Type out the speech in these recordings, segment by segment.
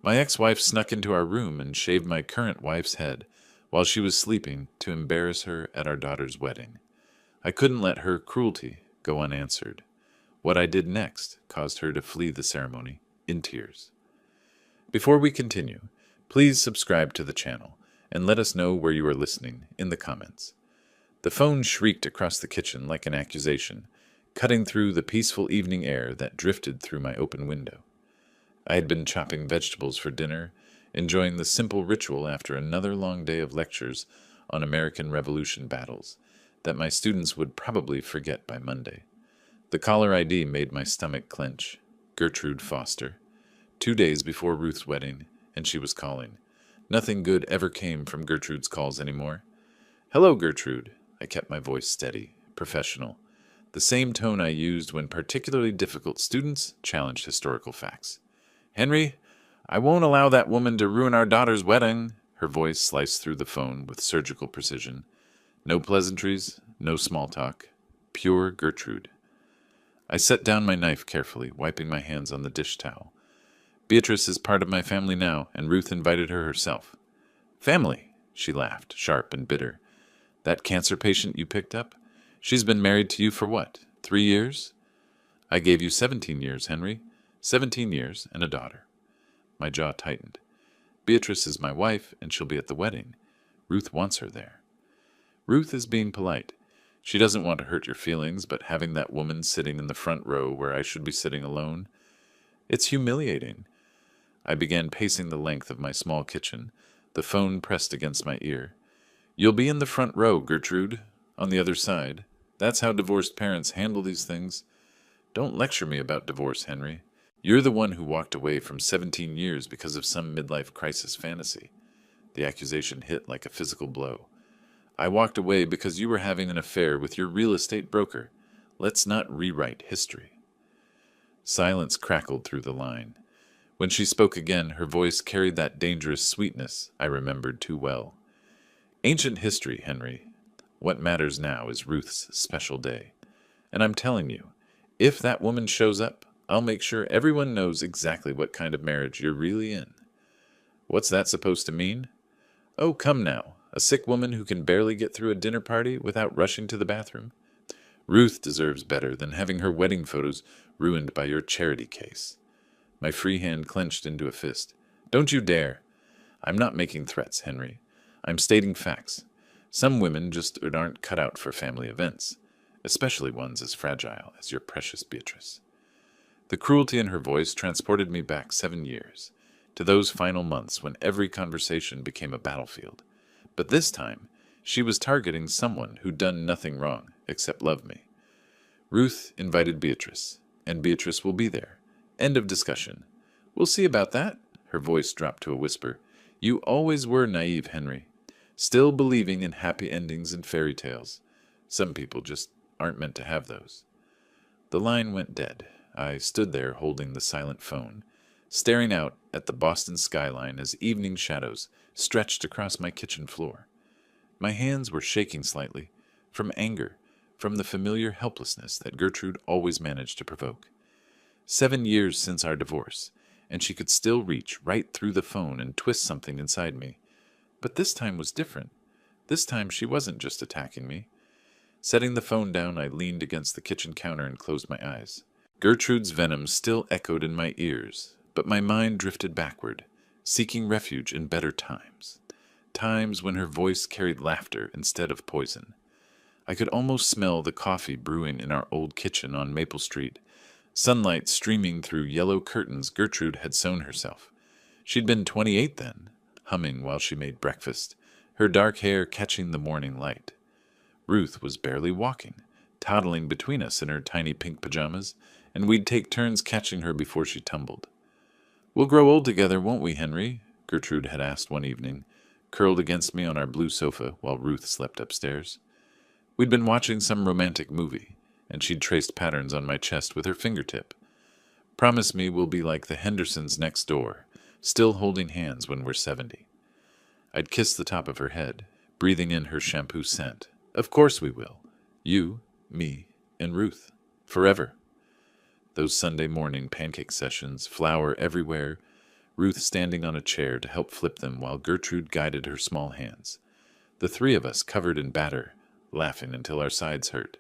My ex-wife snuck into our room and shaved my current wife's head while she was sleeping to embarrass her at our daughter's wedding. I couldn't let her cruelty go unanswered. What I did next caused her to flee the ceremony in tears. Before we continue, please subscribe to the channel and let us know where you are listening in the comments. The phone shrieked across the kitchen like an accusation, cutting through the peaceful evening air that drifted through my open window. I had been chopping vegetables for dinner, enjoying the simple ritual after another long day of lectures on American Revolution battles that my students would probably forget by Monday. The caller ID made my stomach clench. Gertrude Foster. 2 days before Ruth's wedding, and she was calling. Nothing good ever came from Gertrude's calls anymore. "Hello, Gertrude." I kept my voice steady, professional. The same tone I used when particularly difficult students challenged historical facts. "Henry, I won't allow that woman to ruin our daughter's wedding." Her voice sliced through the phone with surgical precision. No pleasantries, no small talk. Pure Gertrude. I set down my knife carefully, wiping my hands on the dish towel. "Beatrice is part of my family now, and Ruth invited her herself." "Family?" She laughed, sharp and bitter. "That cancer patient you picked up? She's been married to you for what, 3 years?" "I gave you 17 years, Henry. 17 years and a daughter." My jaw tightened. "Beatrice is my wife, and she'll be at the wedding. Ruth wants her there." "Ruth is being polite. She doesn't want to hurt your feelings, but having that woman sitting in the front row where I should be sitting alone, it's humiliating." I began pacing the length of my small kitchen, the phone pressed against my ear. "You'll be in the front row, Gertrude, on the other side. That's how divorced parents handle these things. Don't lecture me about divorce, Henry. You're the one who walked away from 17 years because of some midlife crisis fantasy." The accusation hit like a physical blow. "I walked away because you were having an affair with your real estate broker. Let's not rewrite history." Silence crackled through the line. When she spoke again, her voice carried that dangerous sweetness I remembered too well. "Ancient history, Henry. What matters now is Ruth's special day. And I'm telling you, if that woman shows up, I'll make sure everyone knows exactly what kind of marriage you're really in." "What's that supposed to mean?" "Oh, come now. A sick woman who can barely get through a dinner party without rushing to the bathroom? Ruth deserves better than having her wedding photos ruined by your charity case." My free hand clenched into a fist. "Don't you dare. I'm not making threats, Henry. I'm stating facts. Some women just aren't cut out for family events, especially ones as fragile as your precious Beatrice." The cruelty in her voice transported me back 7 years, to those final months when every conversation became a battlefield. But this time, she was targeting someone who'd done nothing wrong except love me. "Ruth invited Beatrice, and Beatrice will be there. End of discussion." "We'll see about that." Her voice dropped to a whisper. "You always were naive, Henry. Still believing in happy endings and fairy tales. Some people just aren't meant to have those." The line went dead. I stood there holding the silent phone, staring out at the Boston skyline as evening shadows stretched across my kitchen floor. My hands were shaking slightly, from anger, from the familiar helplessness that Gertrude always managed to provoke. 7 years since our divorce, and she could still reach right through the phone and twist something inside me. But this time was different. This time she wasn't just attacking me. Setting the phone down, I leaned against the kitchen counter and closed my eyes. Gertrude's venom still echoed in my ears, but my mind drifted backward, seeking refuge in better times. Times when her voice carried laughter instead of poison. I could almost smell the coffee brewing in our old kitchen on Maple Street, sunlight streaming through yellow curtains Gertrude had sewn herself. She'd been 28 then, humming while she made breakfast, her dark hair catching the morning light. Ruth was barely walking, toddling between us in her tiny pink pajamas, and we'd take turns catching her before she tumbled. "We'll grow old together, won't we, Henry?" Gertrude had asked one evening, curled against me on our blue sofa while Ruth slept upstairs. We'd been watching some romantic movie, and she'd traced patterns on my chest with her fingertip. "Promise me we'll be like the Hendersons next door, still holding hands when we're 70. I'd kiss the top of her head, breathing in her shampoo scent. "Of course we will. You, me, and Ruth. Forever." Those Sunday morning pancake sessions, flour everywhere, Ruth standing on a chair to help flip them while Gertrude guided her small hands. The three of us covered in batter, laughing until our sides hurt.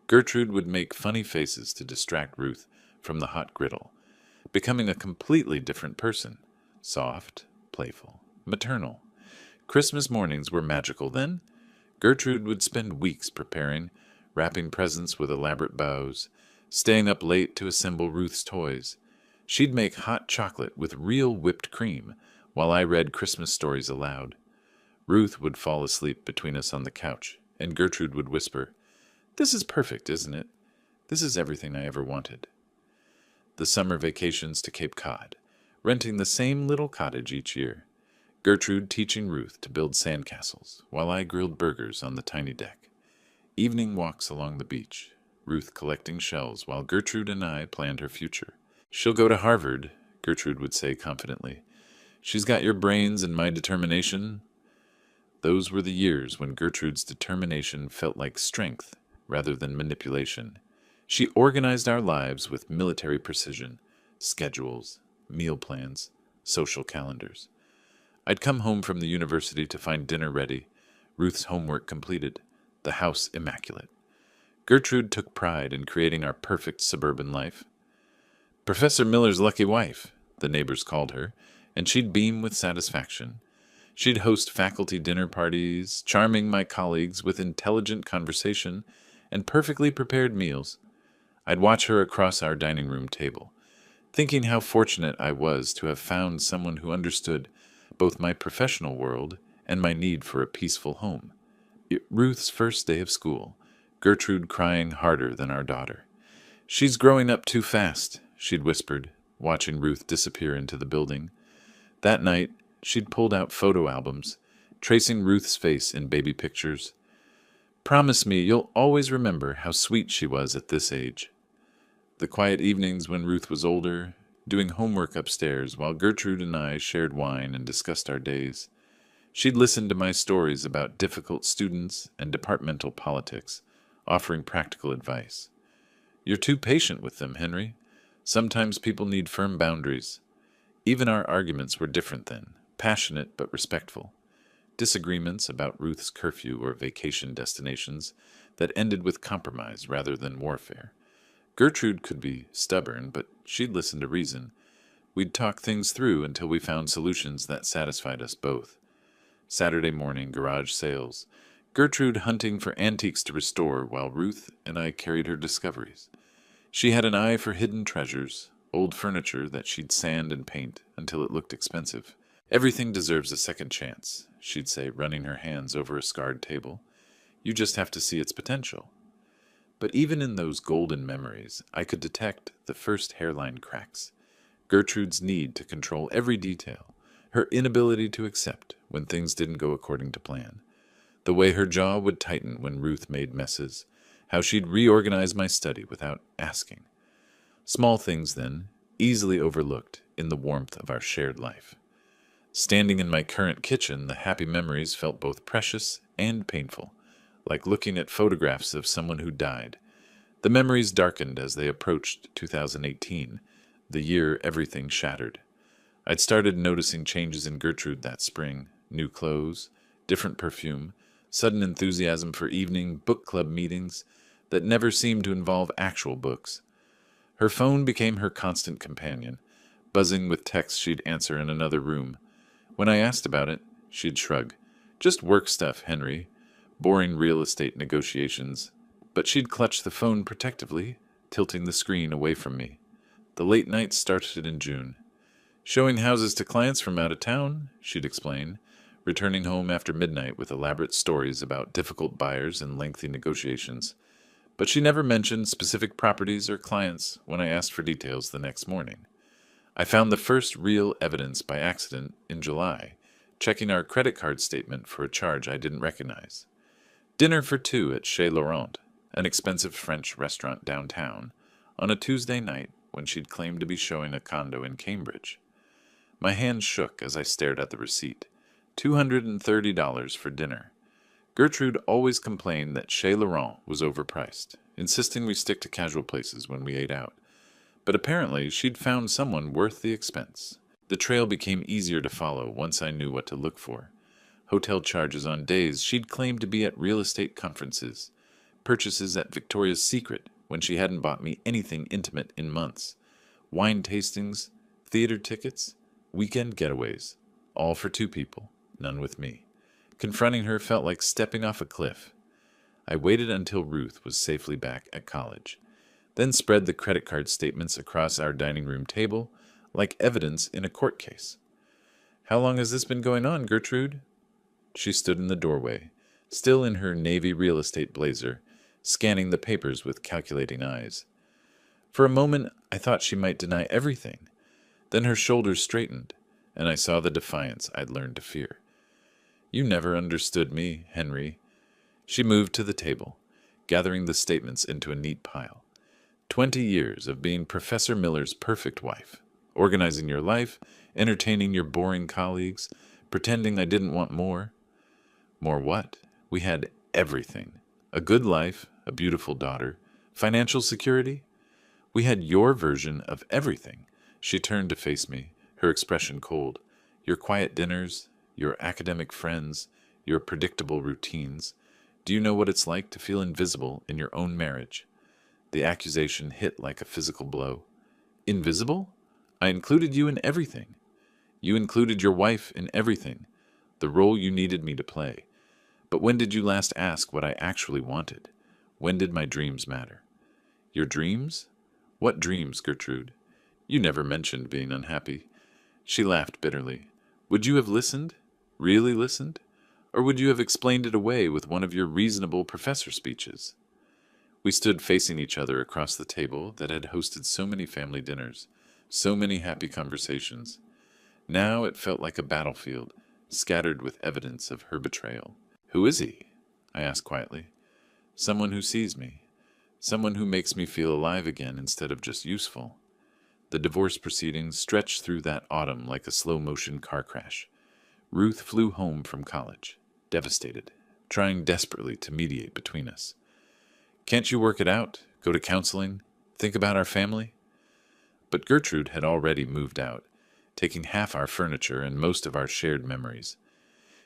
Gertrude would make funny faces to distract Ruth from the hot griddle, becoming a completely different person. Soft, playful, maternal. Christmas mornings were magical then. Gertrude would spend weeks preparing, wrapping presents with elaborate bows, staying up late to assemble Ruth's toys. She'd make hot chocolate with real whipped cream while I read Christmas stories aloud. Ruth would fall asleep between us on the couch, and Gertrude would whisper, "This is perfect, isn't it? This is everything I ever wanted." The summer vacations to Cape Cod, renting the same little cottage each year. Gertrude teaching Ruth to build sandcastles, while I grilled burgers on the tiny deck. Evening walks along the beach, Ruth collecting shells while Gertrude and I planned her future. "She'll go to Harvard," Gertrude would say confidently. "She's got your brains and my determination." Those were the years when Gertrude's determination felt like strength rather than manipulation. She organized our lives with military precision, schedules, meal plans, social calendars. I'd come home from the university to find dinner ready, Ruth's homework completed, the house immaculate. Gertrude took pride in creating our perfect suburban life. "Professor Miller's lucky wife," the neighbors called her, and she'd beam with satisfaction. She'd host faculty dinner parties, charming my colleagues with intelligent conversation and perfectly prepared meals. I'd watch her across our dining room table, thinking how fortunate I was to have found someone who understood both my professional world and my need for a peaceful home. Ruth's first day of school, Gertrude crying harder than our daughter. "She's growing up too fast," she'd whispered, watching Ruth disappear into the building. That night, she'd pulled out photo albums, tracing Ruth's face in baby pictures. "Promise me you'll always remember how sweet she was at this age." The quiet evenings when Ruth was older, doing homework upstairs while Gertrude and I shared wine and discussed our days. She'd listen to my stories about difficult students and departmental politics, offering practical advice. "You're too patient with them, Henry. Sometimes people need firm boundaries." Even our arguments were different then, passionate but respectful. Disagreements about Ruth's curfew or vacation destinations that ended with compromise rather than warfare. Gertrude could be stubborn, but she'd listen to reason. We'd talk things through until we found solutions that satisfied us both. Saturday morning garage sales. Gertrude hunting for antiques to restore while Ruth and I carried her discoveries. She had an eye for hidden treasures, old furniture that she'd sand and paint until it looked expensive. "Everything deserves a second chance," she'd say, running her hands over a scarred table. "You just have to see its potential." But even in those golden memories, I could detect the first hairline cracks. Gertrude's need to control every detail, her inability to accept when things didn't go according to plan, the way her jaw would tighten when Ruth made messes, how she'd reorganize my study without asking. Small things then, easily overlooked in the warmth of our shared life. Standing in my current kitchen, the happy memories felt both precious and painful, like looking at photographs of someone who died. The memories darkened as they approached 2018, the year everything shattered. I'd started noticing changes in Gertrude that spring, new clothes, different perfume, sudden enthusiasm for evening book club meetings that never seemed to involve actual books. Her phone became her constant companion, buzzing with texts she'd answer in another room. When I asked about it, she'd shrug. "Just work stuff, Henry. Boring real estate negotiations." But she'd clutch the phone protectively, tilting the screen away from me. The late nights started in June. "Showing houses to clients from out of town," she'd explain, returning home after midnight with elaborate stories about difficult buyers and lengthy negotiations. But she never mentioned specific properties or clients when I asked for details the next morning. I found the first real evidence by accident in July, checking our credit card statement for a charge I didn't recognize. Dinner for two at Chez Laurent, an expensive French restaurant downtown, on a Tuesday night when she'd claimed to be showing a condo in Cambridge. My hands shook as I stared at the receipt. $230 for dinner. Gertrude always complained that Chez Laurent was overpriced, insisting we stick to casual places when we ate out. But apparently she'd found someone worth the expense. The trail became easier to follow once I knew what to look for. Hotel charges on days she'd claimed to be at real estate conferences, purchases at Victoria's Secret when she hadn't bought me anything intimate in months, wine tastings, theater tickets, weekend getaways, all for two people, none with me. Confronting her felt like stepping off a cliff. I waited until Ruth was safely back at college, then spread the credit card statements across our dining room table like evidence in a court case. "How long has this been going on, Gertrude?" She stood in the doorway, still in her navy real estate blazer, scanning the papers with calculating eyes. For a moment, I thought she might deny everything. Then her shoulders straightened, and I saw the defiance I'd learned to fear. "You never understood me, Henry." She moved to the table, gathering the statements into a neat pile. 20 years of being Professor Miller's perfect wife, organizing your life, entertaining your boring colleagues, pretending I didn't want more. More what? We had everything. A good life, a beautiful daughter, financial security. We had your version of everything. She turned to face me, her expression cold. Your quiet dinners, your academic friends, your predictable routines. Do you know what it's like to feel invisible in your own marriage? The accusation hit like a physical blow. Invisible? I included you in everything. You included your wife in everything, the role you needed me to play. But when did you last ask what I actually wanted? When did my dreams matter? Your dreams? What dreams, Gertrude? You never mentioned being unhappy. She laughed bitterly. Would you have listened? Really listened? Or would you have explained it away with one of your reasonable professor speeches? We stood facing each other across the table that had hosted so many family dinners, so many happy conversations. Now it felt like a battlefield, scattered with evidence of her betrayal. "Who is he?" I asked quietly. "Someone who sees me. Someone who makes me feel alive again instead of just useful." The divorce proceedings stretched through that autumn like a slow-motion car crash. Ruth flew home from college, devastated, trying desperately to mediate between us. "Can't you work it out? Go to counseling? Think about our family?" But Gertrude had already moved out, taking half our furniture and most of our shared memories.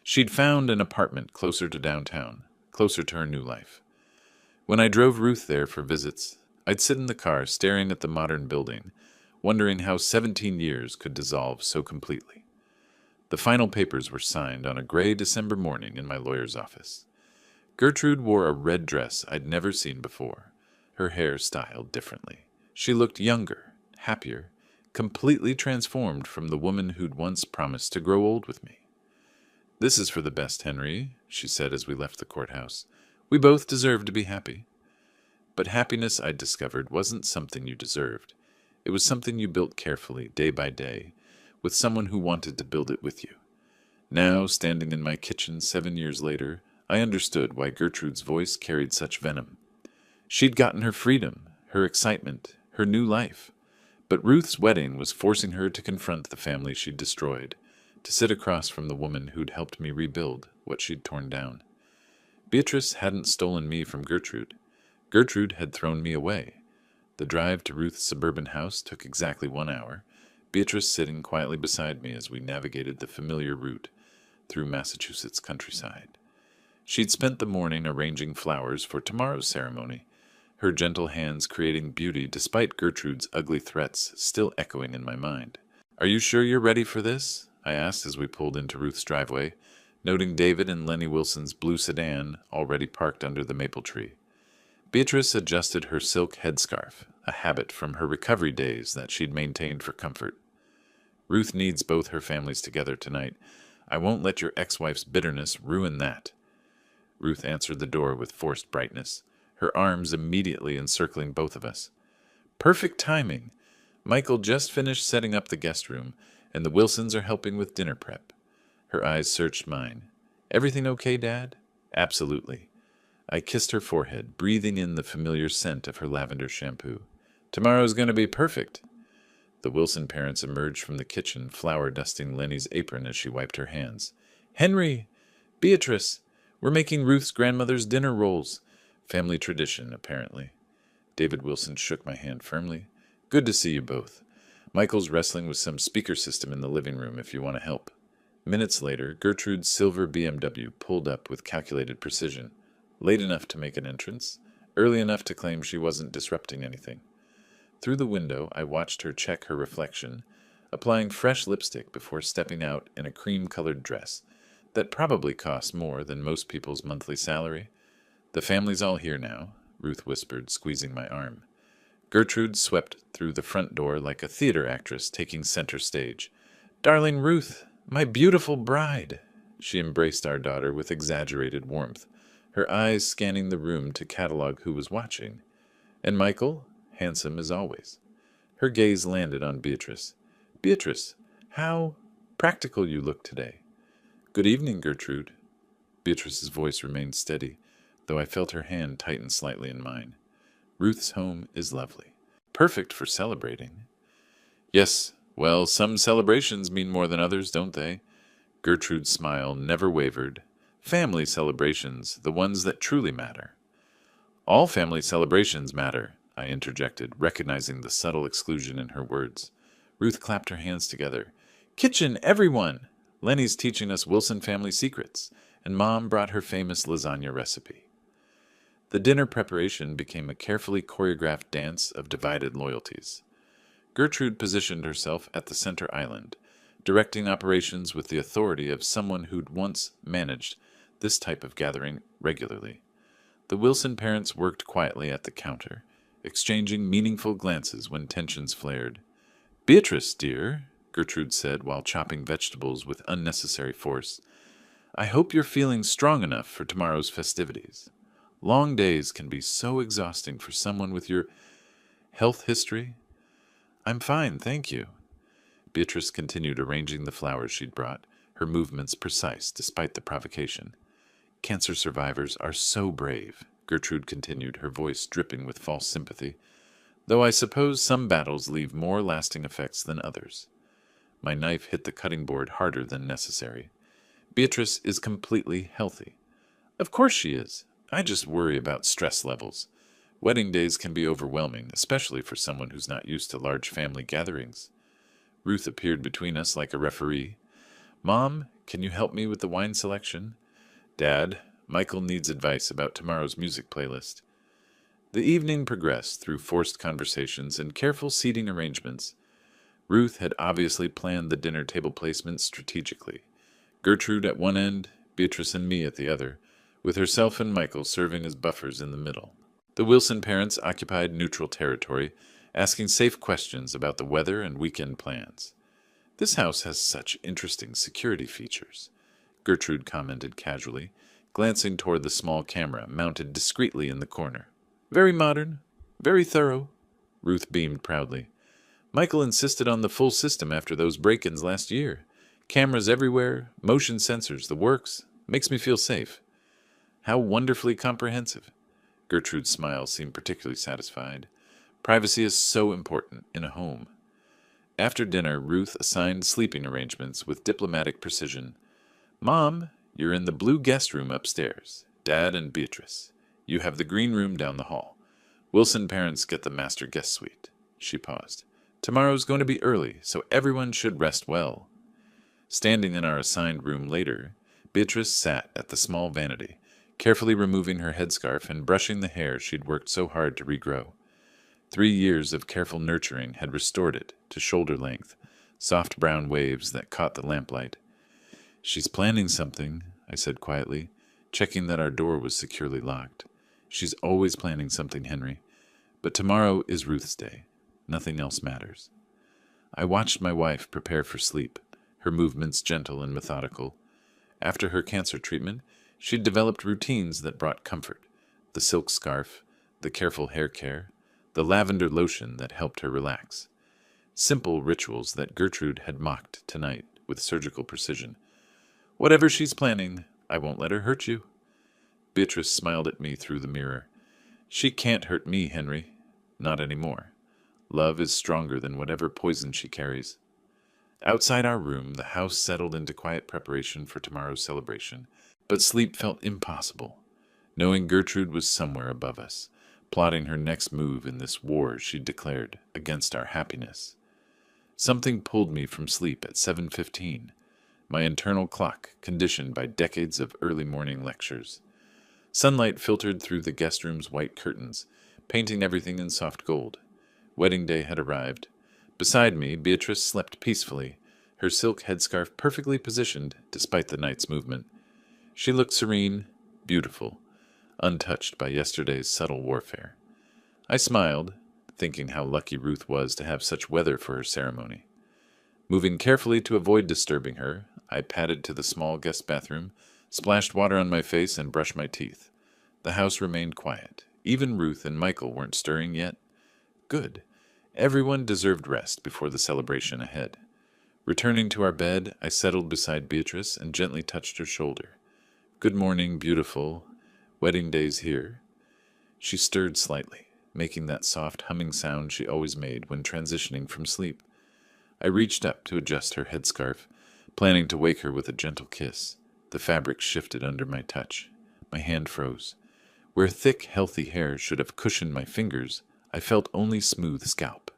She'd found an apartment closer to downtown, closer to her new life. When I drove Ruth there for visits, I'd sit in the car staring at the modern building, wondering how 17 years could dissolve so completely. The final papers were signed on a gray December morning in my lawyer's office. Gertrude wore a red dress I'd never seen before, her hair styled differently. She looked younger, happier, completely transformed from the woman who'd once promised to grow old with me. "This is for the best, Henry," she said as we left the courthouse. "We both deserve to be happy." But happiness, I'd discovered, wasn't something you deserved. It was something you built carefully, day by day, with someone who wanted to build it with you. Now, standing in my kitchen 7 years later, I understood why Gertrude's voice carried such venom. She'd gotten her freedom, her excitement, her new life. But Ruth's wedding was forcing her to confront the family she'd destroyed, to sit across from the woman who'd helped me rebuild what she'd torn down. Beatrice hadn't stolen me from Gertrude. Gertrude had thrown me away. The drive to Ruth's suburban house took exactly 1 hour, Beatrice sitting quietly beside me as we navigated the familiar route through Massachusetts countryside. She'd spent the morning arranging flowers for tomorrow's ceremony, her gentle hands creating beauty despite Gertrude's ugly threats still echoing in my mind. "Are you sure you're ready for this?" I asked as we pulled into Ruth's driveway, noting David and Lenny Wilson's blue sedan already parked under the maple tree. Beatrice adjusted her silk headscarf, a habit from her recovery days that she'd maintained for comfort. "Ruth needs both her families together tonight. I won't let your ex-wife's bitterness ruin that." Ruth answered the door with forced brightness, her arms immediately encircling both of us. "Perfect timing. Michael just finished setting up the guest room, and the Wilsons are helping with dinner prep." Her eyes searched mine. "Everything okay, Dad?" "Absolutely." I kissed her forehead, breathing in the familiar scent of her lavender shampoo. "Tomorrow's going to be perfect." The Wilson parents emerged from the kitchen, flour dusting Lenny's apron as she wiped her hands. "Henry! Beatrice! We're making Ruth's grandmother's dinner rolls." Family tradition, apparently. David Wilson shook my hand firmly. "Good to see you both. Michael's wrestling with some speaker system in the living room if you want to help. Minutes later, Gertrude's silver BMW pulled up with calculated precision, late enough to make an entrance, early enough to claim she wasn't disrupting anything. Through the window, I watched her check her reflection, applying fresh lipstick before stepping out in a cream-colored dress that probably cost more than most people's monthly salary. "The family's all here now," Ruth whispered, squeezing my arm. Gertrude swept through the front door like a theater actress taking center stage. "Darling Ruth, my beautiful bride!" She embraced our daughter with exaggerated warmth, her eyes scanning the room to catalog who was watching. And Michael, handsome as always. Her gaze landed on Beatrice. "Beatrice, how practical you look today." "Good evening, Gertrude." Beatrice's voice remained steady, though I felt her hand tighten slightly in mine. "Ruth's home is lovely. Perfect for celebrating." "Yes, well, some celebrations mean more than others, don't they?" Gertrude's smile never wavered. "Family celebrations, the ones that truly matter." "All family celebrations matter," I interjected, recognizing the subtle exclusion in her words. Ruth clapped her hands together. "Kitchen, everyone! Lenny's teaching us Wilson family secrets, and Mom brought her famous lasagna recipe." The dinner preparation became a carefully choreographed dance of divided loyalties. Gertrude positioned herself at the center island, directing operations with the authority of someone who'd once managed this type of gathering regularly. The Wilson parents worked quietly at the counter, exchanging meaningful glances when tensions flared. "Beatrice, dear," Gertrude said while chopping vegetables with unnecessary force, "I hope you're feeling strong enough for tomorrow's festivities. Long days can be so exhausting for someone with your health history." "I'm fine, thank you." Beatrice continued arranging the flowers she'd brought, her movements precise despite the provocation. "Cancer survivors are so brave," Gertrude continued, her voice dripping with false sympathy, "though I suppose some battles leave more lasting effects than others." My knife hit the cutting board harder than necessary. "Beatrice is completely healthy." "Of course she is. I just worry about stress levels. Wedding days can be overwhelming, especially for someone who's not used to large family gatherings." Ruth appeared between us like a referee. "Mom, can you help me with the wine selection?" "Dad, Michael needs advice about tomorrow's music playlist." The evening progressed through forced conversations and careful seating arrangements. Ruth had obviously planned the dinner table placement strategically. Gertrude at one end, Beatrice and me at the other, with herself and Michael serving as buffers in the middle. The Wilson parents occupied neutral territory, asking safe questions about the weather and weekend plans. "This house has such interesting security features," Gertrude commented casually, glancing toward the small camera mounted discreetly in the corner. "Very modern, very thorough," Ruth beamed proudly. "Michael insisted on the full system after those break-ins last year. Cameras everywhere, motion sensors, the works. Makes me feel safe." "How wonderfully comprehensive." Gertrude's smile seemed particularly satisfied. "Privacy is so important in a home." After dinner, Ruth assigned sleeping arrangements with diplomatic precision. "Mom, you're in the blue guest room upstairs. Dad and Beatrice. You have the green room down the hall. Wilson parents get the master guest suite." She paused. "Tomorrow's going to be early, so everyone should rest well." Standing in our assigned room later, Beatrice sat at the small vanity, carefully removing her headscarf and brushing the hair she'd worked so hard to regrow. 3 years of careful nurturing had restored it to shoulder length, soft brown waves that caught the lamplight. "She's planning something," I said quietly, checking that our door was securely locked. "She's always planning something, Henry. But tomorrow is Ruth's day. Nothing else matters." I watched my wife prepare for sleep, her movements gentle and methodical. After her cancer treatment, she'd developed routines that brought comfort: the silk scarf, the careful hair care, the lavender lotion that helped her relax. Simple rituals that Gertrude had mocked tonight with surgical precision. "Whatever she's planning, I won't let her hurt you." Beatrice smiled at me through the mirror. "She can't hurt me, Henry. Not anymore. Love is stronger than whatever poison she carries." Outside our room, the house settled into quiet preparation for tomorrow's celebration, but sleep felt impossible, knowing Gertrude was somewhere above us, plotting her next move in this war she'd declared against our happiness. Something pulled me from sleep at 7:15, my internal clock conditioned by decades of early morning lectures. Sunlight filtered through the guest room's white curtains, painting everything in soft gold. Wedding day had arrived. Beside me, Beatrice slept peacefully, her silk headscarf perfectly positioned despite the night's movement. She looked serene, beautiful, untouched by yesterday's subtle warfare. I smiled, thinking how lucky Ruth was to have such weather for her ceremony. Moving carefully to avoid disturbing her, I padded to the small guest bathroom, splashed water on my face, and brushed my teeth. The house remained quiet. Even Ruth and Michael weren't stirring yet. Good. Everyone deserved rest before the celebration ahead. Returning to our bed, I settled beside Beatrice and gently touched her shoulder. "Good morning, beautiful. Wedding day's here." She stirred slightly, making that soft humming sound she always made when transitioning from sleep. I reached up to adjust her headscarf, planning to wake her with a gentle kiss. The fabric shifted under my touch. My hand froze. Where thick, healthy hair should have cushioned my fingers, I felt only smooth scalp.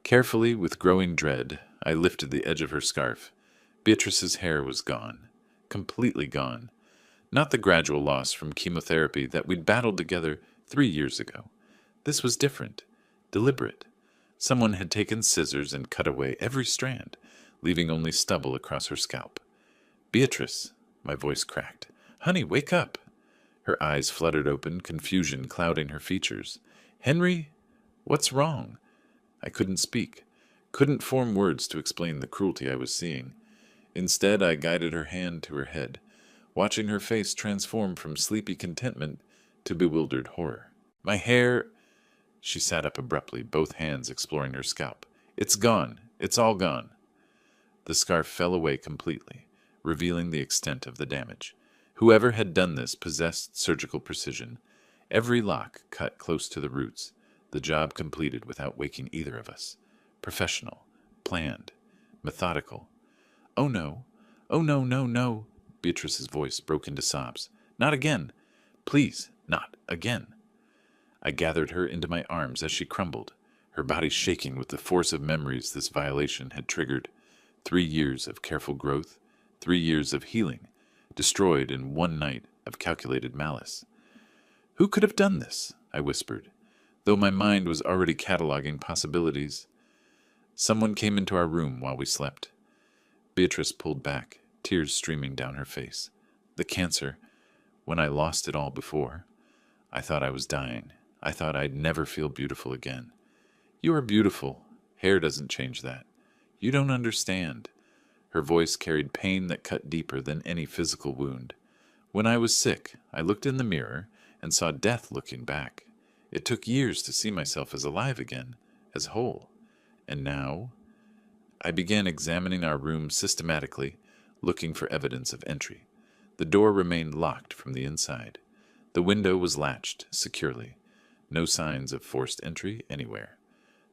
Carefully, with growing dread, I lifted the edge of her scarf. Beatrice's hair was gone. Completely gone. Not the gradual loss from chemotherapy that we'd battled together 3 years ago. This was different. Deliberate. Someone had taken scissors and cut away every strand, leaving only stubble across her scalp. "Beatrice," my voice cracked. "Honey, wake up." Her eyes fluttered open, confusion clouding her features. "Henry, what's wrong?" I couldn't speak, couldn't form words to explain the cruelty I was seeing. Instead, I guided her hand to her head, watching her face transform from sleepy contentment to bewildered horror. "My hair—" She sat up abruptly, both hands exploring her scalp. "It's gone. It's all gone." The scarf fell away completely, revealing the extent of the damage. Whoever had done this possessed surgical precision. Every lock cut close to the roots, the job completed without waking either of us. Professional, planned, methodical. "Oh no, oh no, no, no." Beatrice's voice broke into sobs. "Not again. Please, not again." I gathered her into my arms as she crumbled, her body shaking with the force of memories this violation had triggered. 3 years of careful growth, 3 years of healing, destroyed in one night of calculated malice. "Who could have done this?" I whispered, though my mind was already cataloging possibilities. Someone came into our room while we slept. Beatrice pulled back, tears streaming down her face. "The cancer, when I lost it all before. I thought I was dying. I thought I'd never feel beautiful again." "You are beautiful. Hair doesn't change that. You don't understand." Her voice carried pain that cut deeper than any physical wound. "When I was sick, I looked in the mirror and saw death looking back. It took years to see myself as alive again, as whole. And now—" I began examining our room systematically, looking for evidence of entry. The door remained locked from the inside. The window was latched securely. No signs of forced entry anywhere.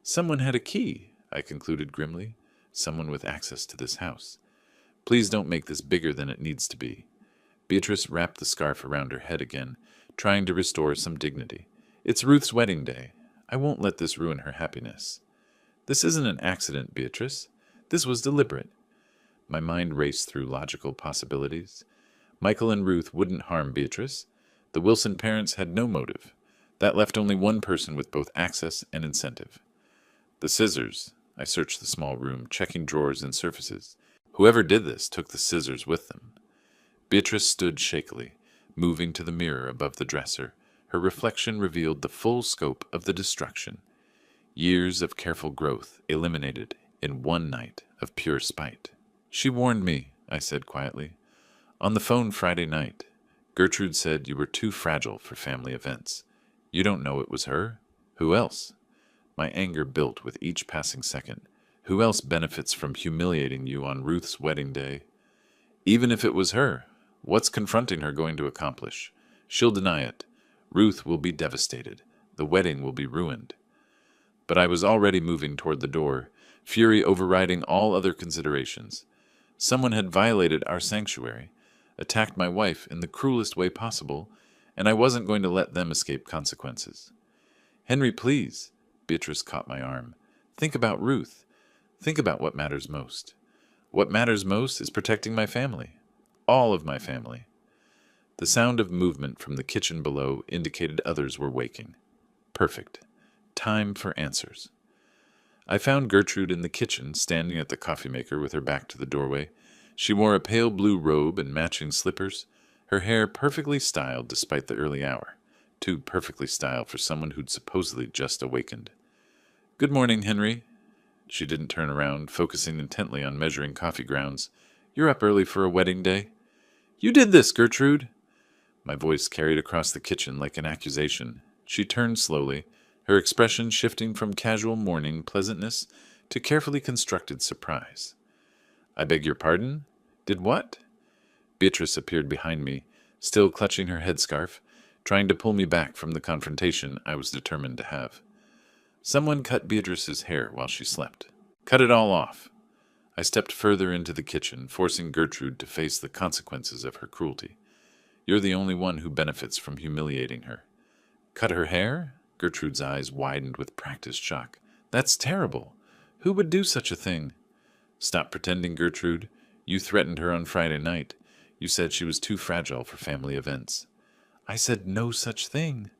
"Someone had a key," I concluded grimly. "Someone with access to this house. Please don't make this bigger than it needs to be." Beatrice wrapped the scarf around her head again, trying to restore some dignity. "It's Ruth's wedding day. I won't let this ruin her happiness." "This isn't an accident, Beatrice. This was deliberate." My mind raced through logical possibilities. Michael and Ruth wouldn't harm Beatrice. The Wilson parents had no motive. That left only one person with both access and incentive. The scissors. I searched the small room, checking drawers and surfaces. Whoever did this took the scissors with them. Beatrice stood shakily, moving to the mirror above the dresser. Her reflection revealed the full scope of the destruction. Years of careful growth eliminated in one night of pure spite. "She warned me," I said quietly. "On the phone Friday night. Gertrude said you were too fragile for family events. You don't know it was her? Who else?" My anger built with each passing second. Who else benefits from humiliating you on Ruth's wedding day? Even if it was her, what's confronting her going to accomplish? She'll deny it. Ruth will be devastated. The wedding will be ruined. But I was already moving toward the door, fury overriding all other considerations. Someone had violated our sanctuary, attacked my wife in the cruelest way possible, and I wasn't going to let them escape consequences. "Henry, please." Beatrice caught my arm. "Think about Ruth. Think about what matters most. What matters most is protecting my family. All of my family. The sound of movement from the kitchen below indicated others were waking. Perfect. Time for answers. I found Gertrude in the kitchen, standing at the coffee maker with her back to the doorway. She wore a pale blue robe and matching slippers, her hair perfectly styled despite the early hour. Too perfectly styled for someone who'd supposedly just awakened. "Good morning, Henry." She didn't turn around, focusing intently on measuring coffee grounds. "You're up early for a wedding day." "You did this, Gertrude." My voice carried across the kitchen like an accusation. She turned slowly, her expression shifting from casual morning pleasantness to carefully constructed surprise. "I beg your pardon? Did what?" Beatrice appeared behind me, still clutching her headscarf, trying to pull me back from the confrontation I was determined to have. "Someone cut Beatrice's hair while she slept. Cut it all off." I stepped further into the kitchen, forcing Gertrude to face the consequences of her cruelty. "You're the only one who benefits from humiliating her." "Cut her hair?" Gertrude's eyes widened with practiced shock. "That's terrible. Who would do such a thing?" "Stop pretending, Gertrude. You threatened her on Friday night. You said she was too fragile for family events." "I said no such thing."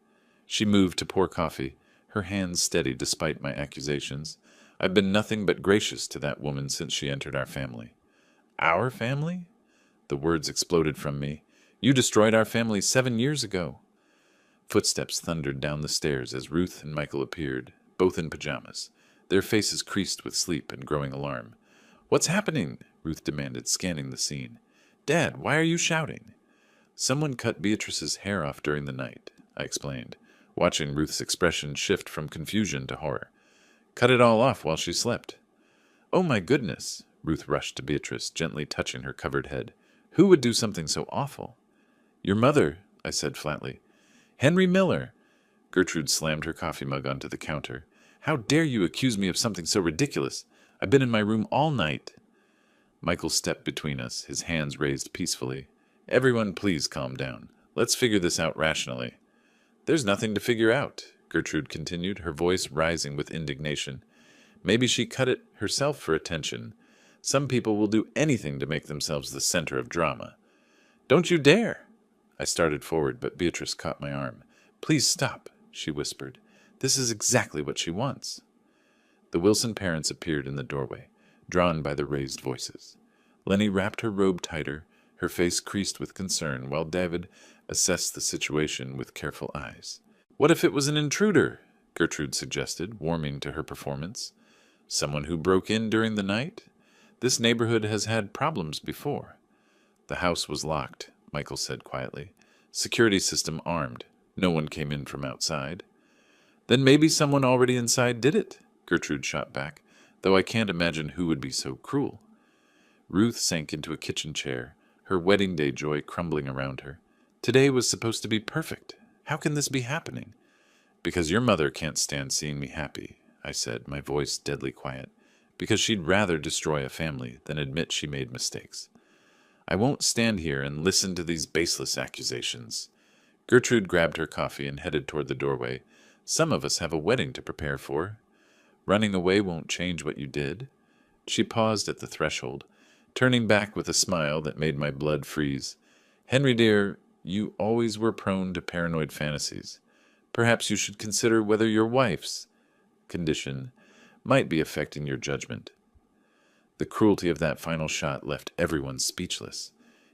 She moved to pour coffee, her hands steady despite my accusations. "I've been nothing but gracious to that woman since she entered our family." "Our family?" The words exploded from me. "You destroyed our family 7 years ago." Footsteps thundered down the stairs as Ruth and Michael appeared, both in pajamas, their faces creased with sleep and growing alarm. "What's happening?" Ruth demanded, scanning the scene. "Dad, why are you shouting?" "Someone cut Beatrice's hair off during the night," I explained, watching Ruth's expression shift from confusion to horror. "Cut it all off while she slept." "Oh my goodness!" Ruth rushed to Beatrice, gently touching her covered head. "Who would do something so awful?" "Your mother," I said flatly. "Henry Miller!" Gertrude slammed her coffee mug onto the counter. "How dare you accuse me of something so ridiculous? I've been in my room all night." Michael stepped between us, his hands raised peacefully. "Everyone, please calm down. Let's figure this out rationally." "There's nothing to figure out," Gertrude continued, her voice rising with indignation. "Maybe she cut it herself for attention. Some people will do anything to make themselves the center of drama." "Don't you dare!" I started forward, but Beatrice caught my arm. "Please stop," she whispered. "This is exactly what she wants." The Wilson parents appeared in the doorway, drawn by the raised voices. Lenny wrapped her robe tighter, her face creased with concern, while David assessed the situation with careful eyes. "What if it was an intruder?" Gertrude suggested, warming to her performance. "Someone who broke in during the night? This neighborhood has had problems before." "The house was locked," Michael said quietly. "Security system armed. No one came in from outside." "Then maybe someone already inside did it," Gertrude shot back, "though I can't imagine who would be so cruel." Ruth sank into a kitchen chair, her wedding day joy crumbling around her. "Today was supposed to be perfect. How can this be happening?" "Because your mother can't stand seeing me happy," I said, my voice deadly quiet. "Because she'd rather destroy a family than admit she made mistakes. I won't stand here and listen to these baseless accusations." Gertrude grabbed her coffee and headed toward the doorway. "Some of us have a wedding to prepare for. Running away won't change what you did." She paused at the threshold, turning back with a smile that made my blood freeze. "Henry dear, you always were prone to paranoid fantasies. Perhaps you should consider whether your wife's condition might be affecting your judgment." The cruelty of that final shot left everyone speechless.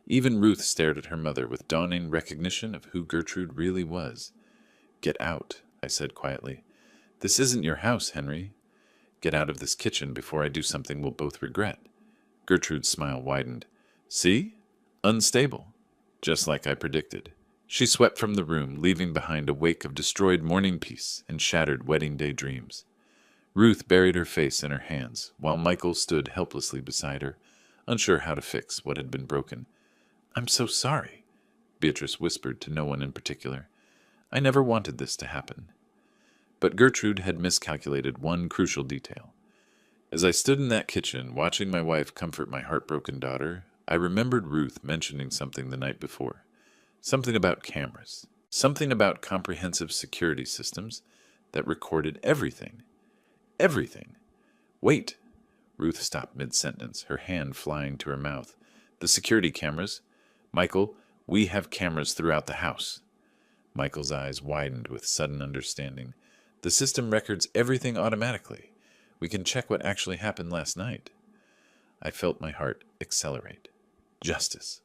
Even Ruth stared at her mother with dawning recognition of who Gertrude really was. "Get out," I said quietly. "This isn't your house, Henry. Get out of this kitchen before I do something we'll both regret." Gertrude's smile widened. "See? Unstable. Just like I predicted." She swept from the room, leaving behind a wake of destroyed morning peace and shattered wedding day dreams. Ruth buried her face in her hands, while Michael stood helplessly beside her, unsure how to fix what had been broken. "I'm so sorry," Beatrice whispered to no one in particular. "I never wanted this to happen." But Gertrude had miscalculated one crucial detail. As I stood in that kitchen, watching my wife comfort my heartbroken daughter, I remembered Ruth mentioning something the night before. Something about cameras. Something about comprehensive security systems that recorded everything. Everything. Wait. Ruth stopped mid-sentence, her hand flying to her mouth. The security cameras. Michael, we have cameras throughout the house. Michael's eyes widened with sudden understanding. The system records everything automatically. We can check what actually happened last night. I felt my heart accelerate. Justice.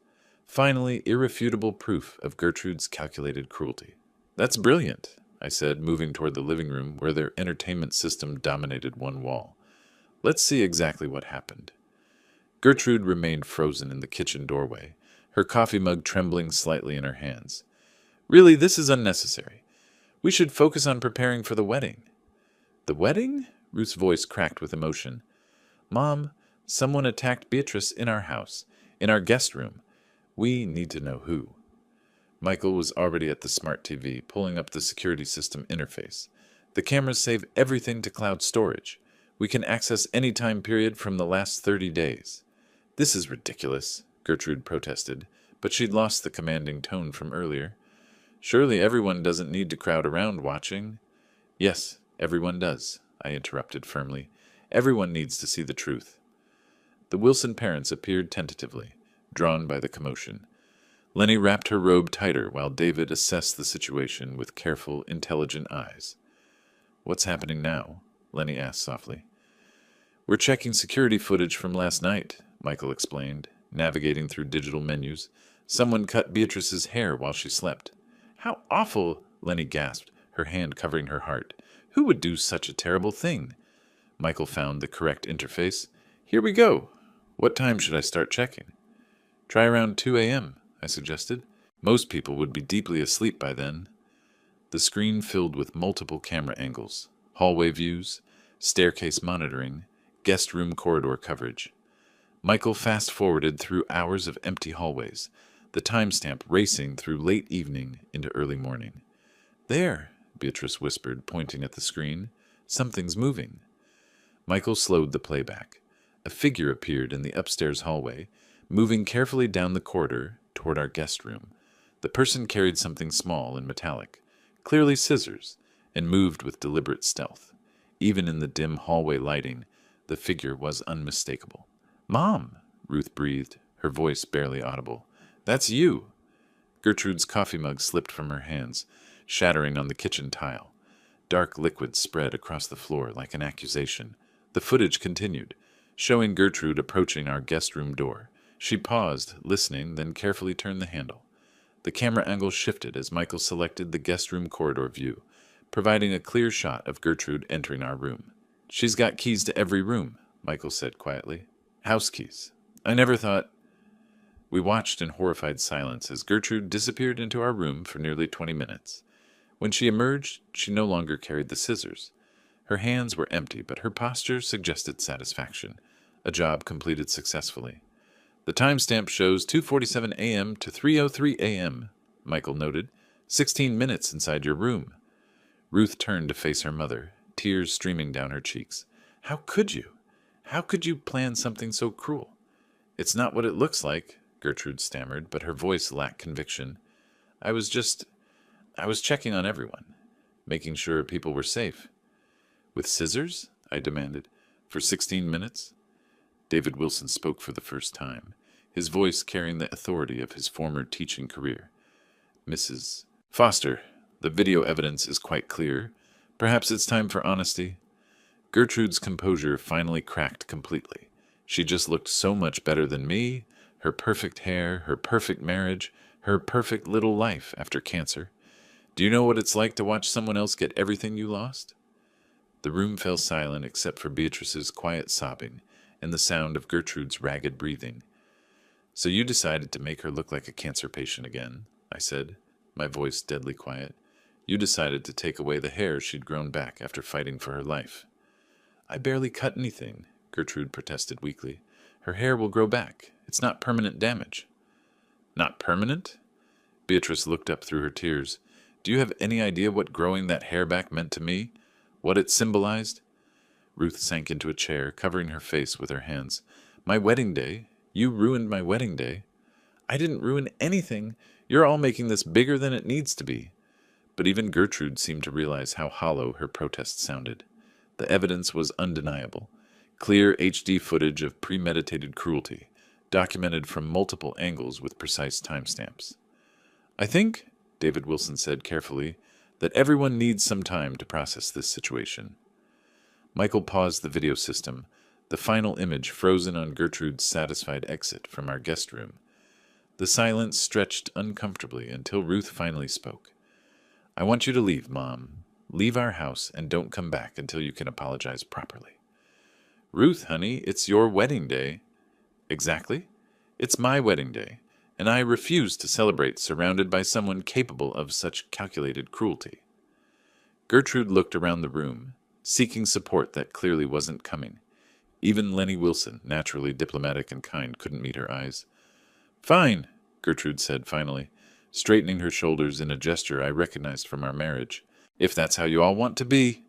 Finally, irrefutable proof of Gertrude's calculated cruelty. That's brilliant, I said, moving toward the living room where their entertainment system dominated one wall. Let's see exactly what happened. Gertrude remained frozen in the kitchen doorway, her coffee mug trembling slightly in her hands. Really, this is unnecessary. We should focus on preparing for the wedding. The wedding? Ruth's voice cracked with emotion. Mom, someone attacked Beatrice in our house, in our guest room. We need to know who. Michael was already at the smart TV, pulling up the security system interface. The cameras save everything to cloud storage. We can access any time period from the last 30 days. This is ridiculous, Gertrude protested, but she'd lost the commanding tone from earlier. Surely everyone doesn't need to crowd around watching. Yes, everyone does, I interrupted firmly. Everyone needs to see the truth. The Wilson parents appeared tentatively, drawn by the commotion. Lenny wrapped her robe tighter while David assessed the situation with careful, intelligent eyes. What's happening now? Lenny asked softly. We're checking security footage from last night, Michael explained, navigating through digital menus. Someone cut Beatrice's hair while she slept. How awful, Lenny gasped, her hand covering her heart. Who would do such a terrible thing? Michael found the correct interface. Here we go. What time should I start checking? Try around 2 a.m., I suggested. Most people would be deeply asleep by then. The screen filled with multiple camera angles, hallway views, staircase monitoring, guest room corridor coverage. Michael fast-forwarded through hours of empty hallways, the timestamp racing through late evening into early morning. There, Beatrice whispered, pointing at the screen. Something's moving. Michael slowed the playback. A figure appeared in the upstairs hallway, moving carefully down the corridor toward our guest room. The person carried something small and metallic, clearly scissors, and moved with deliberate stealth. Even in the dim hallway lighting, the figure was unmistakable. Mom, Ruth breathed, her voice barely audible. That's you. Gertrude's coffee mug slipped from her hands, shattering on the kitchen tile. Dark liquid spread across the floor like an accusation. The footage continued, showing Gertrude approaching our guest room door. She paused, listening, then carefully turned the handle. The camera angle shifted as Michael selected the guest room corridor view, providing a clear shot of Gertrude entering our room. She's got keys to every room, Michael said quietly. House keys. I never thought... We watched in horrified silence as Gertrude disappeared into our room for nearly 20 minutes. When she emerged, she no longer carried the scissors. Her hands were empty, but her posture suggested satisfaction. A job completed successfully. The timestamp shows 2:47 a.m. to 3:03 a.m., Michael noted. 16 minutes inside your room. Ruth turned to face her mother, tears streaming down her cheeks. How could you? How could you plan something so cruel? It's not what it looks like, Gertrude stammered, but her voice lacked conviction. I was checking on everyone, making sure people were safe. With scissors? I demanded. For 16 minutes? David Wilson spoke for the first time, his voice carrying the authority of his former teaching career. Mrs. Foster, the video evidence is quite clear. Perhaps it's time for honesty. Gertrude's composure finally cracked completely. She just looked so much better than me, her perfect hair, her perfect marriage, her perfect little life after cancer. Do you know what it's like to watch someone else get everything you lost? The room fell silent except for Beatrice's quiet sobbing and the sound of Gertrude's ragged breathing. So you decided to make her look like a cancer patient again, I said, my voice deadly quiet. You decided to take away the hair she'd grown back after fighting for her life. I barely cut anything, Gertrude protested weakly. Her hair will grow back. It's not permanent damage. Not permanent? Beatrice looked up through her tears. Do you have any idea what growing that hair back meant to me? What it symbolized? Ruth sank into a chair, covering her face with her hands. My wedding day? You ruined my wedding day. I didn't ruin anything. You're all making this bigger than it needs to be. But even Gertrude seemed to realize how hollow her protest sounded. The evidence was undeniable. Clear HD footage of premeditated cruelty, documented from multiple angles with precise timestamps. I think, David Wilson said carefully, that everyone needs some time to process this situation. Michael paused the video system, the final image frozen on Gertrude's satisfied exit from our guest room. The silence stretched uncomfortably until Ruth finally spoke. I want you to leave, Mom. Leave our house and don't come back until you can apologize properly. Ruth, honey, it's your wedding day. Exactly. It's my wedding day, and I refuse to celebrate surrounded by someone capable of such calculated cruelty. Gertrude looked around the room, seeking support that clearly wasn't coming. Even Lenny Wilson, naturally diplomatic and kind, couldn't meet her eyes. Fine, Gertrude said finally, straightening her shoulders in a gesture I recognized from our marriage. If that's how you all want to be.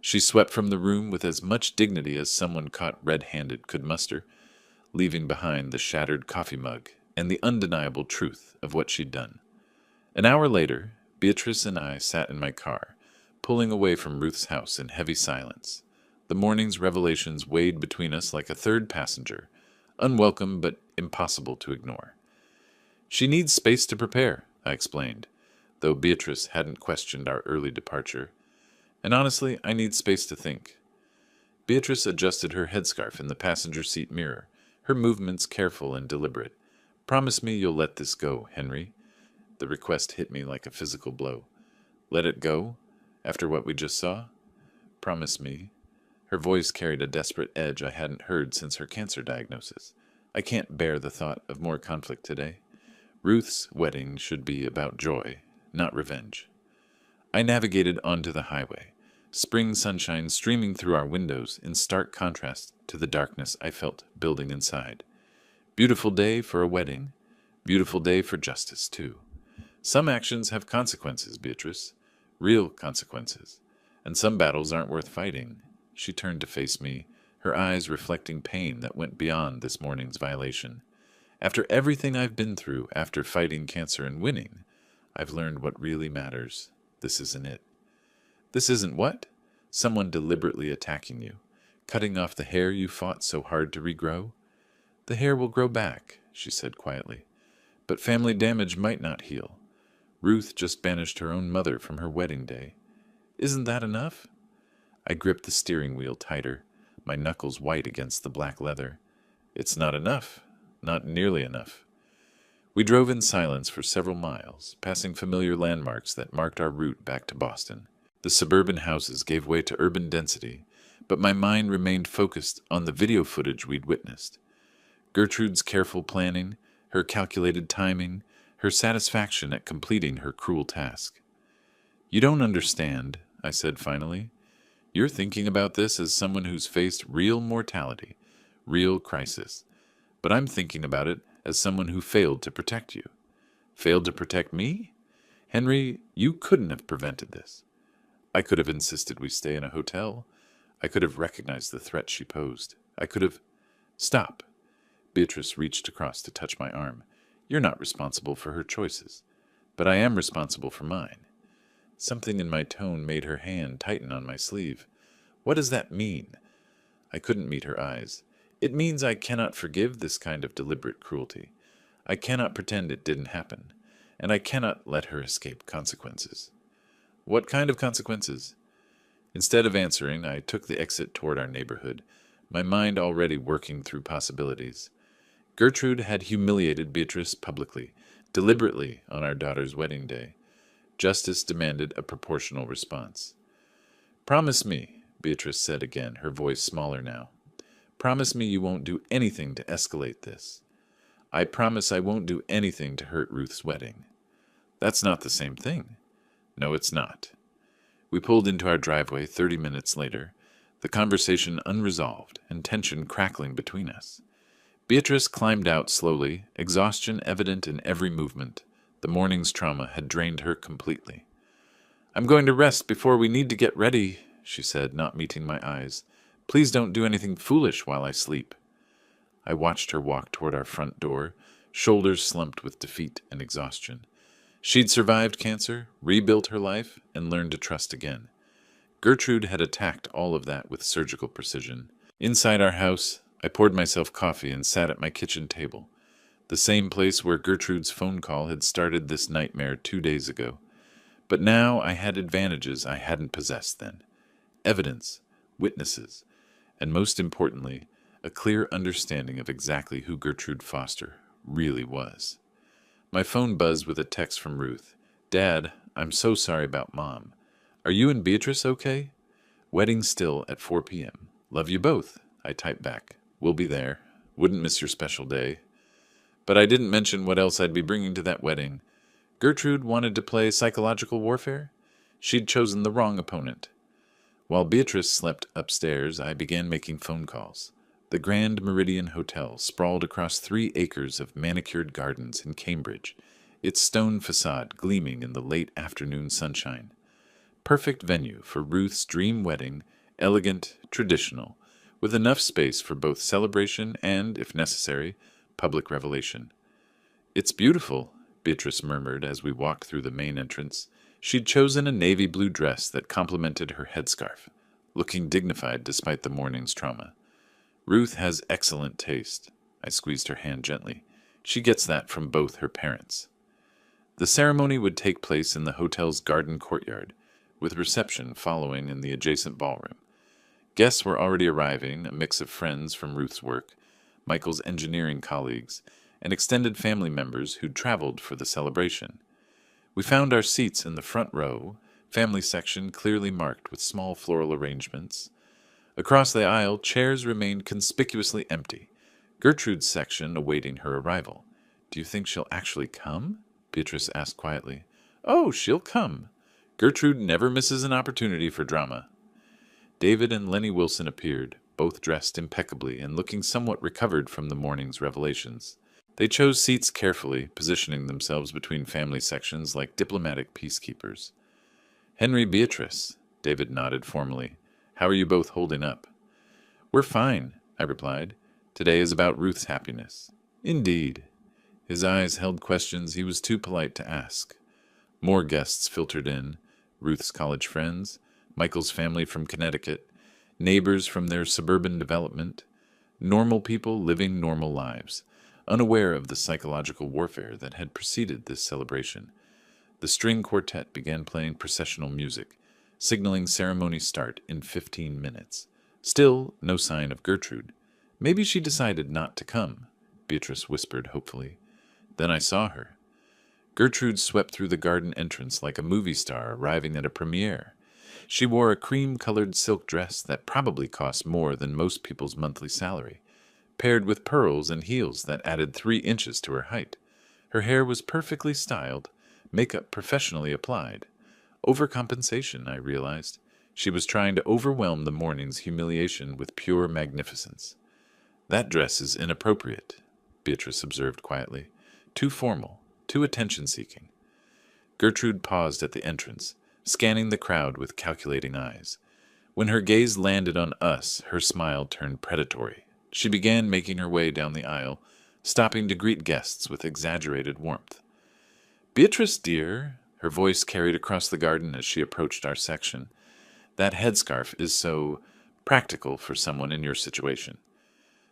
She swept from the room with as much dignity as someone caught red-handed could muster, leaving behind the shattered coffee mug and the undeniable truth of what she'd done. An hour later, Beatrice and I sat in my car, pulling away from Ruth's house in heavy silence. The morning's revelations weighed between us like a third passenger, unwelcome but impossible to ignore. She needs space to prepare, I explained, though Beatrice hadn't questioned our early departure. And honestly, I need space to think. Beatrice adjusted her headscarf in the passenger seat mirror, her movements careful and deliberate. Promise me you'll let this go, Henry. The request hit me like a physical blow. Let it go? After what we just saw? Promise me. Her voice carried a desperate edge I hadn't heard since her cancer diagnosis. I can't bear the thought of more conflict today. Ruth's wedding should be about joy, not revenge. I navigated onto the highway, spring sunshine streaming through our windows in stark contrast to the darkness I felt building inside. Beautiful day for a wedding. Beautiful day for justice, too. Some actions have consequences, Beatrice. Real consequences. And some battles aren't worth fighting. She turned to face me, her eyes reflecting pain that went beyond this morning's violation. After everything I've been through after fighting cancer and winning, I've learned what really matters. This isn't it. This isn't what? Someone deliberately attacking you, cutting off the hair you fought so hard to regrow? The hair will grow back, she said quietly. But family damage might not heal. Ruth just banished her own mother from her wedding day. Isn't that enough? I gripped the steering wheel tighter, my knuckles white against the black leather. It's not enough. Not nearly enough. We drove in silence for several miles, passing familiar landmarks that marked our route back to Boston. The suburban houses gave way to urban density, but my mind remained focused on the video footage we'd witnessed. Gertrude's careful planning, her calculated timing, her satisfaction at completing her cruel task. You don't understand, I said finally. You're thinking about this as someone who's faced real mortality, real crisis. But I'm thinking about it as someone who failed to protect you. Failed to protect me? Henry, you couldn't have prevented this. I could have insisted we stay in a hotel. I could have recognized the threat she posed. I could have... Stop. Beatrice reached across to touch my arm. You're not responsible for her choices, but I am responsible for mine. Something in my tone made her hand tighten on my sleeve. What does that mean? I couldn't meet her eyes. It means I cannot forgive this kind of deliberate cruelty. I cannot pretend it didn't happen, and I cannot let her escape consequences. What kind of consequences? Instead of answering, I took the exit toward our neighborhood, my mind already working through possibilities. Gertrude had humiliated Beatrice publicly, deliberately on our daughter's wedding day. Justice demanded a proportional response. Promise me, Beatrice said again, her voice smaller now. Promise me you won't do anything to escalate this. I promise I won't do anything to hurt Ruth's wedding. That's not the same thing. No, it's not. We pulled into our driveway 30 minutes later, the conversation unresolved and tension crackling between us. Beatrice climbed out slowly, exhaustion evident in every movement. The morning's trauma had drained her completely. I'm going to rest before we need to get ready, she said, not meeting my eyes. Please don't do anything foolish while I sleep. I watched her walk toward our front door, shoulders slumped with defeat and exhaustion. She'd survived cancer, rebuilt her life, and learned to trust again. Gertrude had attacked all of that with surgical precision. Inside our house, I poured myself coffee and sat at my kitchen table, the same place where Gertrude's phone call had started this nightmare 2 days ago. But now I had advantages I hadn't possessed then: evidence, witnesses, and most importantly, a clear understanding of exactly who Gertrude Foster really was. My phone buzzed with a text from Ruth. "Dad, I'm so sorry about Mom. Are you and Beatrice okay? Wedding still at 4 p.m. Love you both," I typed back. "We'll be there. Wouldn't miss your special day." But I didn't mention what else I'd be bringing to that wedding. Gertrude wanted to play psychological warfare? She'd chosen the wrong opponent. While Beatrice slept upstairs, I began making phone calls. The Grand Meridian Hotel sprawled across 3 acres of manicured gardens in Cambridge, its stone facade gleaming in the late afternoon sunshine. Perfect venue for Ruth's dream wedding, elegant, traditional, with enough space for both celebration and, if necessary, public revelation. "It's beautiful," Beatrice murmured as we walked through the main entrance. She'd chosen a navy blue dress that complemented her headscarf, looking dignified despite the morning's trauma. "Ruth has excellent taste." I squeezed her hand gently. "She gets that from both her parents." The ceremony would take place in the hotel's garden courtyard, with reception following in the adjacent ballroom. Guests were already arriving, a mix of friends from Ruth's work, Michael's engineering colleagues, and extended family members who'd traveled for the celebration. We found our seats in the front row, family section clearly marked with small floral arrangements. Across the aisle, chairs remained conspicuously empty, Gertrude's section awaiting her arrival. "Do you think she'll actually come?" Beatrice asked quietly. "Oh, she'll come. Gertrude never misses an opportunity for drama." David and Lenny Wilson appeared, both dressed impeccably and looking somewhat recovered from the morning's revelations. They chose seats carefully, positioning themselves between family sections like diplomatic peacekeepers. "Henry, Beatrice," David nodded formally. "How are you both holding up?" "We're fine," I replied. "Today is about Ruth's happiness." "Indeed." His eyes held questions he was too polite to ask. More guests filtered in: Ruth's college friends, Michael's family from Connecticut, neighbors from their suburban development, normal people living normal lives, unaware of the psychological warfare that had preceded this celebration. The string quartet began playing processional music, signaling ceremony start in 15 minutes. Still no sign of Gertrude. "Maybe she decided not to come," Beatrice whispered hopefully. Then I saw her. Gertrude swept through the garden entrance like a movie star arriving at a premiere. She wore a cream-colored silk dress that probably cost more than most people's monthly salary, paired with pearls and heels that added 3 inches to her height. Her hair was perfectly styled, makeup professionally applied. Overcompensation, I realized. She was trying to overwhelm the morning's humiliation with pure magnificence. "That dress is inappropriate," Beatrice observed quietly. "Too formal, too attention-seeking." Gertrude paused at the entrance, scanning the crowd with calculating eyes. When her gaze landed on us, her smile turned predatory. She began making her way down the aisle, stopping to greet guests with exaggerated warmth. "Beatrice, dear," her voice carried across the garden as she approached our section. "That headscarf is so practical for someone in your situation."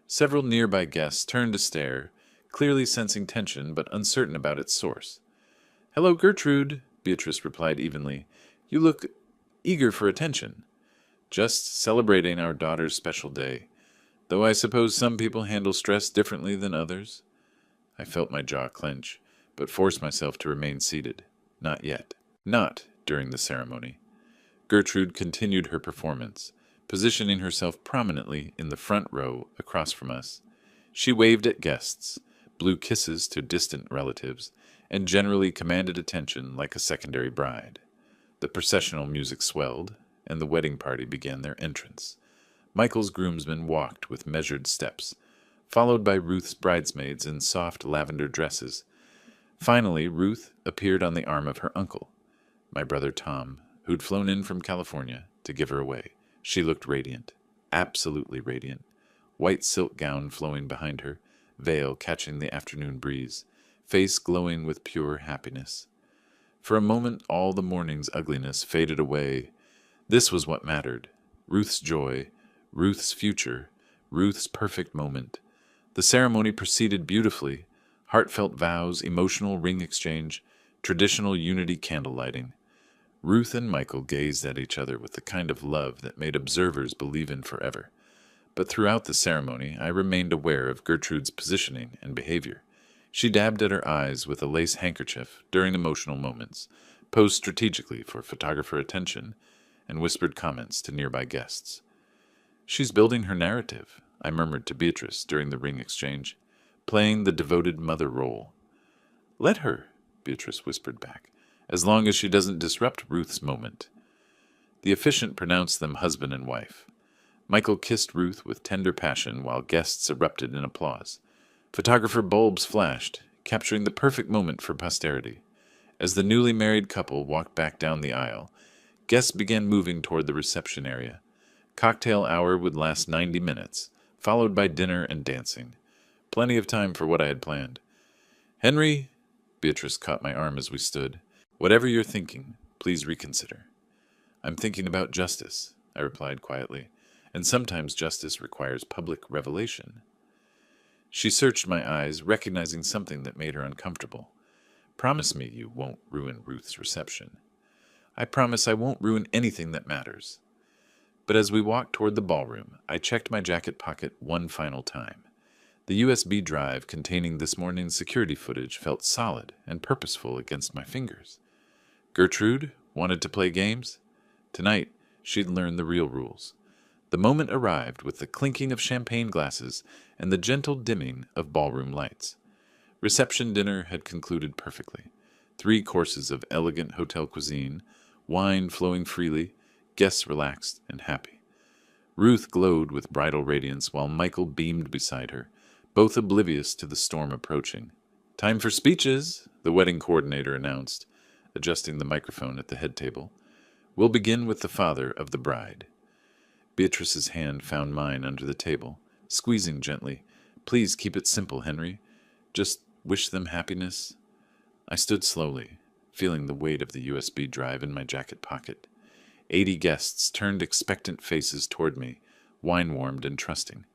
Several nearby guests turned to stare, clearly sensing tension but uncertain about its source. "Hello, Gertrude," Beatrice replied evenly. "You look eager for attention." "Just celebrating our daughter's special day. Though I suppose some people handle stress differently than others." I felt my jaw clench, but forced myself to remain seated. Not yet. Not during the ceremony. Gertrude continued her performance, positioning herself prominently in the front row across from us. She waved at guests, blew kisses to distant relatives, and generally commanded attention like a secondary bride. The processional music swelled, and the wedding party began their entrance. Michael's groomsmen walked with measured steps, followed by Ruth's bridesmaids in soft lavender dresses. Finally, Ruth appeared on the arm of her uncle, my brother Tom, who'd flown in from California to give her away. She looked radiant, absolutely radiant, white silk gown flowing behind her, veil catching the afternoon breeze, face glowing with pure happiness. For a moment, all the morning's ugliness faded away. This was what mattered: Ruth's joy, Ruth's future, Ruth's perfect moment. The ceremony proceeded beautifully. Heartfelt vows, emotional ring exchange, traditional unity candle lighting. Ruth and Michael gazed at each other with the kind of love that made observers believe in forever. But throughout the ceremony, I remained aware of Gertrude's positioning and behavior. She dabbed at her eyes with a lace handkerchief during emotional moments, posed strategically for photographer attention, and whispered comments to nearby guests. "She's building her narrative," I murmured to Beatrice during the ring exchange, "playing the devoted mother role." "Let her," Beatrice whispered back, "as long as she doesn't disrupt Ruth's moment." The officiant pronounced them husband and wife. Michael kissed Ruth with tender passion while guests erupted in applause. Photographer bulbs flashed, capturing the perfect moment for posterity. As the newly married couple walked back down the aisle, guests began moving toward the reception area. Cocktail hour would last 90 minutes, followed by dinner and dancing. Plenty of time for what I had planned. "Henry," Beatrice caught my arm as we stood, "whatever you're thinking, please reconsider." "I'm thinking about justice," I replied quietly, "and sometimes justice requires public revelation." She searched my eyes, recognizing something that made her uncomfortable. "Promise me you won't ruin Ruth's reception." "I promise I won't ruin anything that matters." But as we walked toward the ballroom, I checked my jacket pocket one final time. The USB drive containing this morning's security footage felt solid and purposeful against my fingers. Gertrude wanted to play games? Tonight, she'd learn the real rules. The moment arrived with the clinking of champagne glasses and the gentle dimming of ballroom lights. Reception dinner had concluded perfectly. 3 courses of elegant hotel cuisine, wine flowing freely, guests relaxed and happy. Ruth glowed with bridal radiance while Michael beamed beside her, both oblivious to the storm approaching. "Time for speeches," the wedding coordinator announced, adjusting the microphone at the head table. "We'll begin with the father of the bride." Beatrice's hand found mine under the table, squeezing gently. "Please keep it simple, Henry. Just wish them happiness." I stood slowly, feeling the weight of the USB drive in my jacket pocket. 80 guests turned expectant faces toward me, wine-warmed and trusting.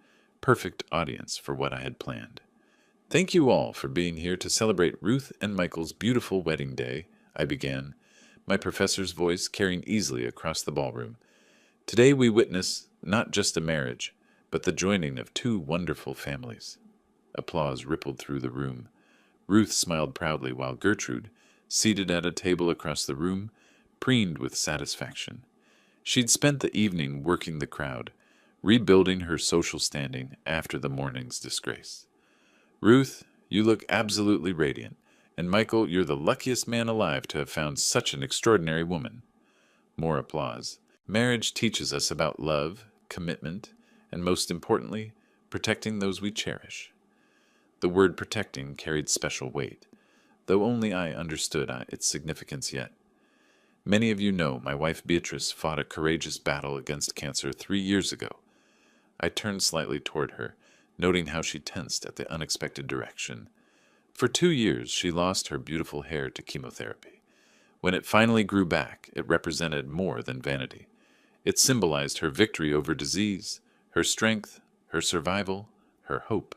Perfect audience for what I had planned. "Thank you all for being here to celebrate Ruth and Michael's beautiful wedding day," I began, my professor's voice carrying easily across the ballroom. "Today we witness not just a marriage, but the joining of 2 wonderful families." Applause rippled through the room. Ruth smiled proudly while Gertrude, seated at a table across the room, preened with satisfaction. She'd spent the evening working the crowd, rebuilding her social standing after the morning's disgrace. "Ruth, you look absolutely radiant, and Michael, you're the luckiest man alive to have found such an extraordinary woman." More applause. Marriage teaches us about love, commitment, and most importantly, protecting those we cherish. The word protecting carried special weight, though only I understood its significance yet. Many of you know my wife Beatrice fought a courageous battle against cancer 3 years ago. I turned slightly toward her, noting how she tensed at the unexpected direction. For 2 years, she lost her beautiful hair to chemotherapy. When it finally grew back, it represented more than vanity. It symbolized her victory over disease, her strength, her survival, her hope.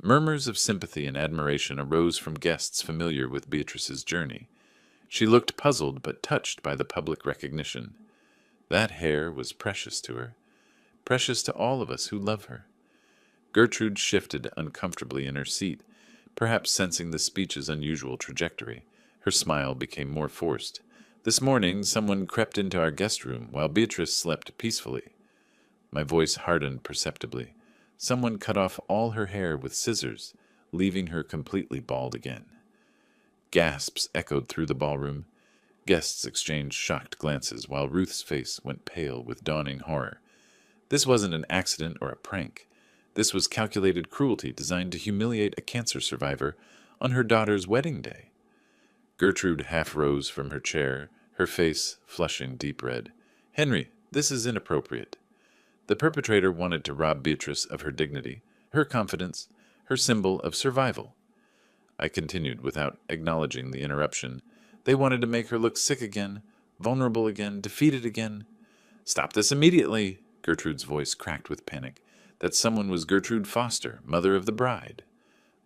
Murmurs of sympathy and admiration arose from guests familiar with Beatrice's journey. She looked puzzled but touched by the public recognition. That hair was precious to her, precious to all of us who love her. Gertrude shifted uncomfortably in her seat, perhaps sensing the speech's unusual trajectory. Her smile became more forced. This morning, someone crept into our guest room while Beatrice slept peacefully. My voice hardened perceptibly. Someone cut off all her hair with scissors, leaving her completely bald again. Gasps echoed through the ballroom. Guests exchanged shocked glances while Ruth's face went pale with dawning horror. This wasn't an accident or a prank. This was calculated cruelty designed to humiliate a cancer survivor on her daughter's wedding day. Gertrude half rose from her chair, her face flushing deep red. "Henry, this is inappropriate." The perpetrator wanted to rob Beatrice of her dignity, her confidence, her symbol of survival. I continued without acknowledging the interruption. They wanted to make her look sick again, vulnerable again, defeated again. "Stop this immediately!" Gertrude's voice cracked with panic. that someone was Gertrude Foster, mother of the bride.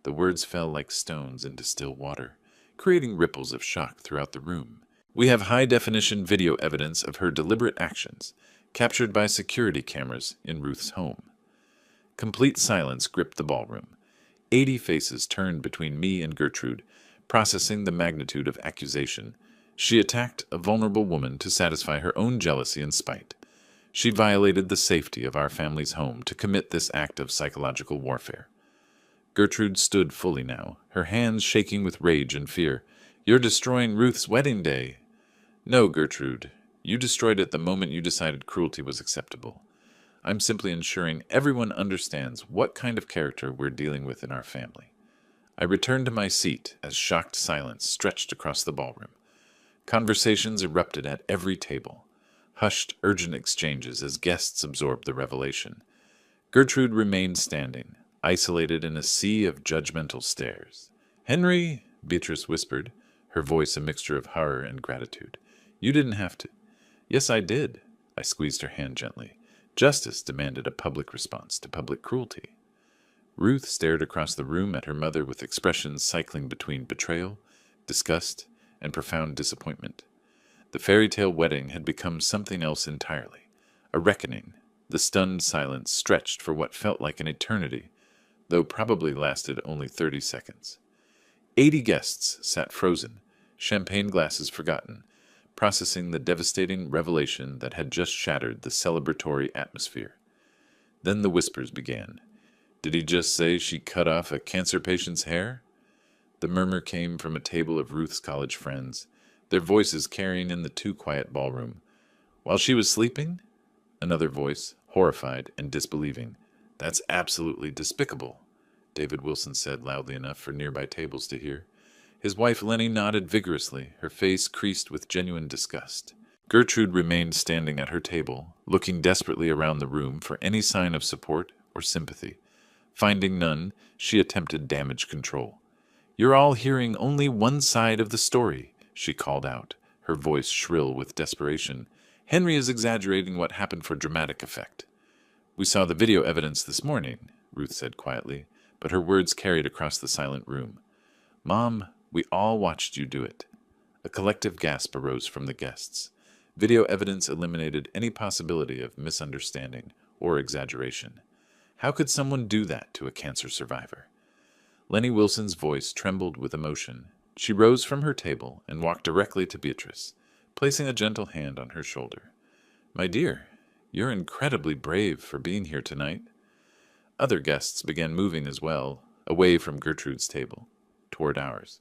The words fell like stones into still water, creating ripples of shock throughout the room. We have high-definition video evidence of her deliberate actions, captured by security cameras in Ruth's home. Complete silence gripped the ballroom. 80 faces turned between me and Gertrude, processing the magnitude of accusation. She attacked a vulnerable woman to satisfy her own jealousy and spite. She violated the safety of our family's home to commit this act of psychological warfare. Gertrude stood fully now, her hands shaking with rage and fear. "You're destroying Ruth's wedding day." "No, Gertrude. You destroyed it the moment you decided cruelty was acceptable. I'm simply ensuring everyone understands what kind of character we're dealing with in our family." I returned to my seat as shocked silence stretched across the ballroom. Conversations erupted at every table, hushed, urgent exchanges as guests absorbed the revelation. Gertrude remained standing, isolated in a sea of judgmental stares. "Henry," Beatrice whispered, her voice a mixture of horror and gratitude. "You didn't have to." "Yes, I did." I squeezed her hand gently. Justice demanded a public response to public cruelty. Ruth stared across the room at her mother with expressions cycling between betrayal, disgust, and profound disappointment. The fairy tale wedding had become something else entirely, a reckoning. The stunned silence stretched for what felt like an eternity, though probably lasted only 30 seconds. 80 guests sat frozen, champagne glasses forgotten, processing the devastating revelation that had just shattered the celebratory atmosphere. Then the whispers began. "Did he just say she cut off a cancer patient's hair?" The murmur came from a table of Ruth's college friends, their voices carrying in the too quiet ballroom. "While she was sleeping?" Another voice, horrified and disbelieving. "That's absolutely despicable," David Wilson said loudly enough for nearby tables to hear. His wife Lenny nodded vigorously, her face creased with genuine disgust. Gertrude remained standing at her table, looking desperately around the room for any sign of support or sympathy. Finding none, she attempted damage control. "You're all hearing only one side of the story," she called out, her voice shrill with desperation. "Henry is exaggerating what happened for dramatic effect." "We saw the video evidence this morning," Ruth said quietly, but her words carried across the silent room. "Mom, we all watched you do it." A collective gasp arose from the guests. Video evidence eliminated any possibility of misunderstanding or exaggeration. How could someone do that to a cancer survivor? Lenny Wilson's voice trembled with emotion. She rose from her table and walked directly to Beatrice, placing a gentle hand on her shoulder. "My dear, you're incredibly brave for being here tonight." Other guests began moving as well, away from Gertrude's table, toward ours.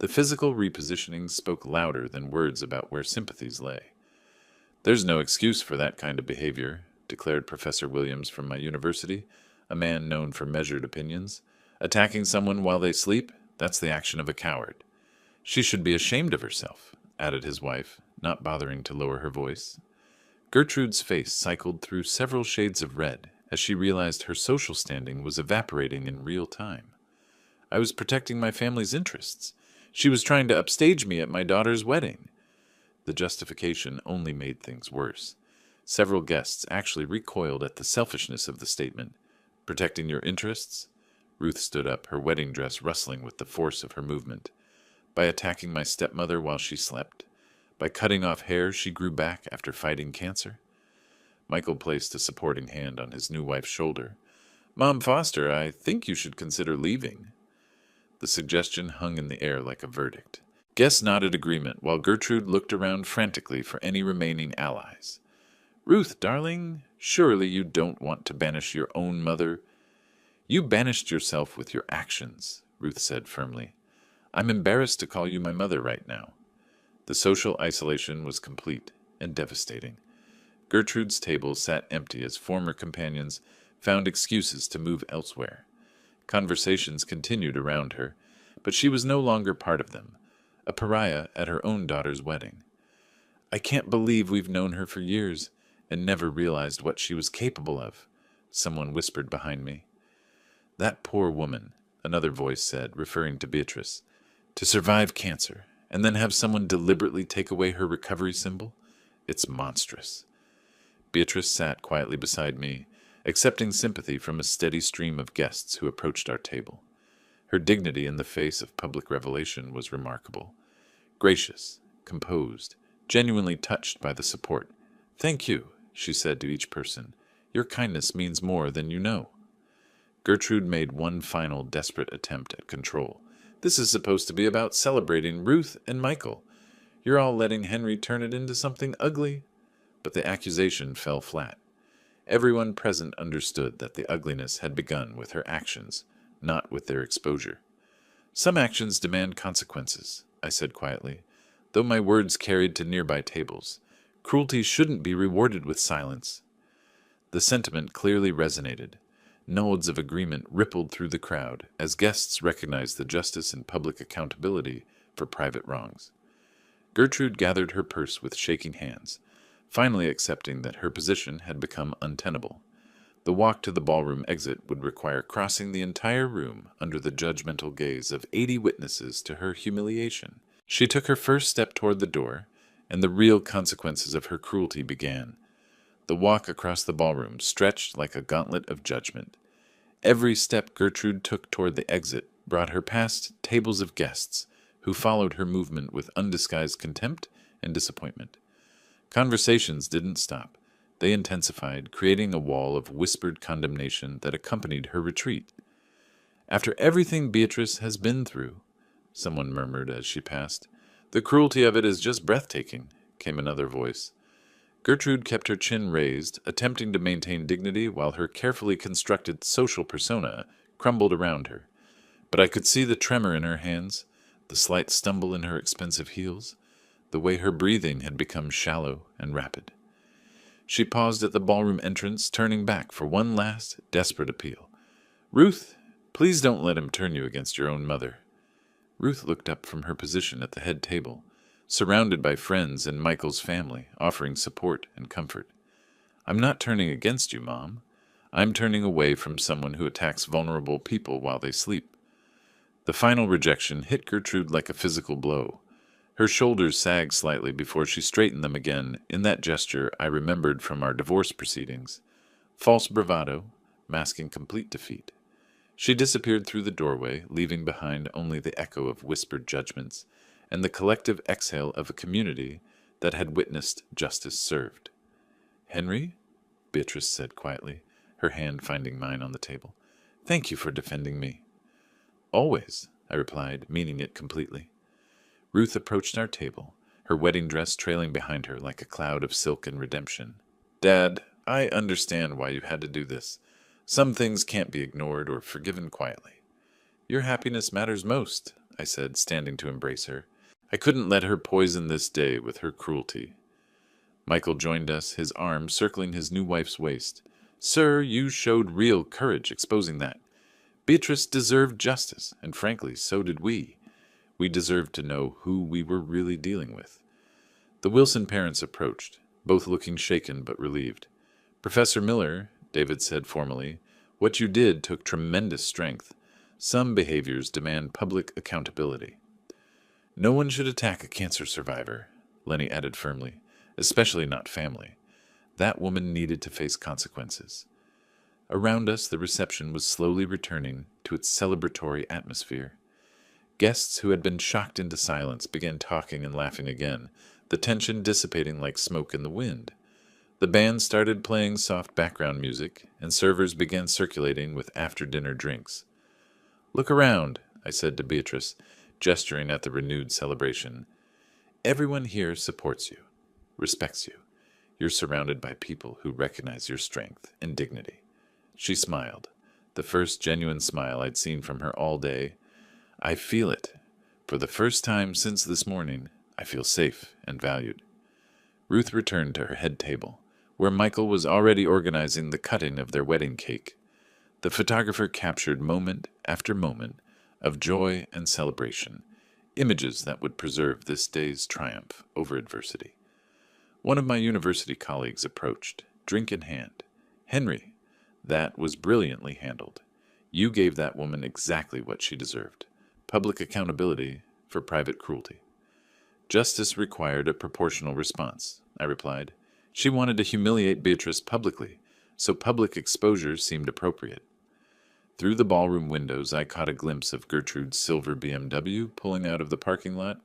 The physical repositioning spoke louder than words about where sympathies lay. "There's no excuse for that kind of behavior," declared Professor Williams from my university, a man known for measured opinions. "Attacking someone while they sleep, that's the action of a coward." "She should be ashamed of herself," added his wife, not bothering to lower her voice. Gertrude's face cycled through several shades of red as she realized her social standing was evaporating in real time. "I was protecting my family's interests. She was trying to upstage me at my daughter's wedding." The justification only made things worse. Several guests actually recoiled at the selfishness of the statement. "Protecting your interests?" Ruth stood up, her wedding dress rustling with the force of her movement. "By attacking my stepmother while she slept? By cutting off hair she grew back after fighting cancer?" Michael placed a supporting hand on his new wife's shoulder. "Mom Foster, I think you should consider leaving." The suggestion hung in the air like a verdict. Guests nodded agreement, while Gertrude looked around frantically for any remaining allies. "Ruth, darling, surely you don't want to banish your own mother." "You banished yourself with your actions," Ruth said firmly. "I'm embarrassed to call you my mother right now." The social isolation was complete and devastating. Gertrude's table sat empty as former companions found excuses to move elsewhere. Conversations continued around her, but she was no longer part of them, a pariah at her own daughter's wedding. "I can't believe we've known her for years and never realized what she was capable of," someone whispered behind me. "That poor woman," another voice said, referring to Beatrice. "To survive cancer and then have someone deliberately take away her recovery symbol? It's monstrous." Beatrice sat quietly beside me, accepting sympathy from a steady stream of guests who approached our table. Her dignity in the face of public revelation was remarkable. Gracious, composed, genuinely touched by the support. "Thank you," she said to each person. "Your kindness means more than you know." Gertrude made one final desperate attempt at control. "This is supposed to be about celebrating Ruth and Michael. You're all letting Henry turn it into something ugly." But the accusation fell flat. Everyone present understood that the ugliness had begun with her actions, not with their exposure. "Some actions demand consequences," I said quietly, though my words carried to nearby tables. "Cruelty shouldn't be rewarded with silence." The sentiment clearly resonated. Nods of agreement rippled through the crowd as guests recognized the justice and public accountability for private wrongs. Gertrude gathered her purse with shaking hands, finally accepting that her position had become untenable. The walk to the ballroom exit would require crossing the entire room under the judgmental gaze of 80 witnesses to her humiliation. She took her first step toward the door, and the real consequences of her cruelty began. The walk across the ballroom stretched like a gauntlet of judgment. Every step Gertrude took toward the exit brought her past tables of guests who followed her movement with undisguised contempt and disappointment. Conversations didn't stop. They intensified, creating a wall of whispered condemnation that accompanied her retreat. "After everything Beatrice has been through," someone murmured as she passed. "The cruelty of it is just breathtaking," came another voice. Gertrude kept her chin raised, attempting to maintain dignity while her carefully constructed social persona crumbled around her. But I could see the tremor in her hands, the slight stumble in her expensive heels, the way her breathing had become shallow and rapid. She paused at the ballroom entrance, turning back for one last, desperate appeal. "Ruth, please don't let him turn you against your own mother." Ruth looked up from her position at the head table, surrounded by friends and Michael's family, offering support and comfort. "I'm not turning against you, Mom. I'm turning away from someone who attacks vulnerable people while they sleep." The final rejection hit Gertrude like a physical blow. Her shoulders sagged slightly before she straightened them again in that gesture I remembered from our divorce proceedings. False bravado, masking complete defeat. She disappeared through the doorway, leaving behind only the echo of whispered judgments and the collective exhale of a community that had witnessed justice served. "Henry?" Beatrice said quietly, her hand finding mine on the table. "Thank you for defending me." "Always," I replied, meaning it completely. Ruth approached our table, her wedding dress trailing behind her like a cloud of silk and redemption. "Dad, I understand why you had to do this. Some things can't be ignored or forgiven quietly." "Your happiness matters most," I said, standing to embrace her. I couldn't let her poison this day with her cruelty. Michael joined us, his arm circling his new wife's waist. "Sir, you showed real courage exposing that. Beatrice deserved justice, and frankly, so did we. We deserved to know who we were really dealing with." The Wilson parents approached, both looking shaken but relieved. "Professor Miller," David said formally, "what you did took tremendous strength. Some behaviors demand public accountability." "No one should attack a cancer survivor," Lenny added firmly, "especially not family. That woman needed to face consequences." Around us, the reception was slowly returning to its celebratory atmosphere. Guests who had been shocked into silence began talking and laughing again, the tension dissipating like smoke in the wind. The band started playing soft background music, and servers began circulating with after-dinner drinks. "Look around," I said to Beatrice, gesturing at the renewed celebration. "Everyone here supports you, respects you. You're surrounded by people who recognize your strength and dignity." She smiled, the first genuine smile I'd seen from her all day. "I feel it. For the first time since this morning, I feel safe and valued." Ruth returned to her head table, where Michael was already organizing the cutting of their wedding cake. The photographer captured moment after moment of joy and celebration, images that would preserve this day's triumph over adversity. One of my university colleagues approached, drink in hand. "Henry, that was brilliantly handled. You gave that woman exactly what she deserved. Public accountability for private cruelty." "Justice required a proportional response," I replied. "She wanted to humiliate Beatrice publicly, so public exposure seemed appropriate. Through the ballroom windows, I caught a glimpse of Gertrude's silver BMW pulling out of the parking lot,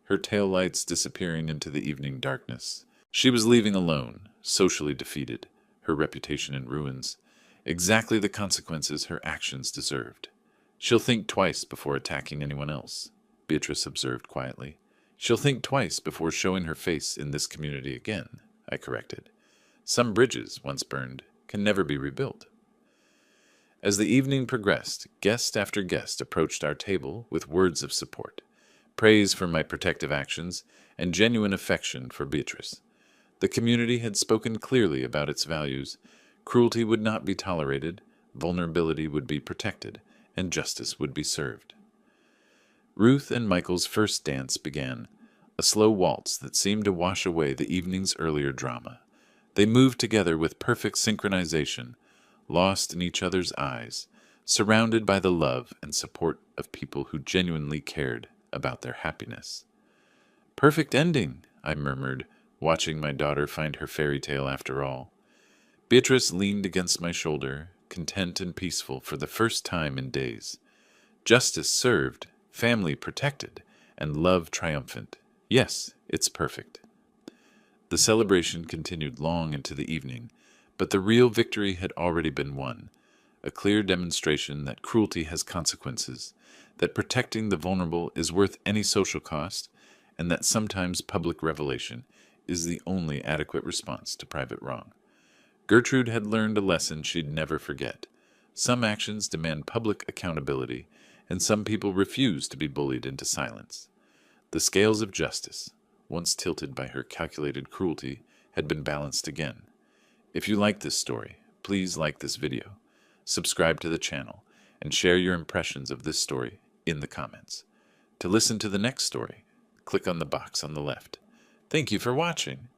her taillights disappearing into the evening darkness. She was leaving alone, socially defeated, her reputation in ruins, exactly the consequences her actions deserved. She'll think twice before attacking anyone else, Beatrice observed quietly. She'll think twice before showing her face in this community again, I corrected. Some bridges, once burned, can never be rebuilt. As the evening progressed, guest after guest approached our table with words of support, praise for my protective actions, and genuine affection for Beatrice. The community had spoken clearly about its values. Cruelty would not be tolerated, vulnerability would be protected, and justice would be served. Ruth and Michael's first dance began, a slow waltz that seemed to wash away the evening's earlier drama. They moved together with perfect synchronization, lost in each other's eyes, surrounded by the love and support of people who genuinely cared about their happiness. Perfect ending, I murmured, watching my daughter find her fairy tale after all. Beatrice leaned against my shoulder, content and peaceful for the first time in days. Justice served, family protected, and love triumphant. Yes, it's perfect. The celebration continued long into the evening, but the real victory had already been won, a clear demonstration that cruelty has consequences, that protecting the vulnerable is worth any social cost, and that sometimes public revelation is the only adequate response to private wrong. Gertrude had learned a lesson she'd never forget. Some actions demand public accountability, and some people refuse to be bullied into silence. The scales of justice, once tilted by her calculated cruelty, had been balanced again. If you like this story, please like this video, subscribe to the channel, and share your impressions of this story in the comments. To listen to the next story, click on the box on the left. Thank you for watching.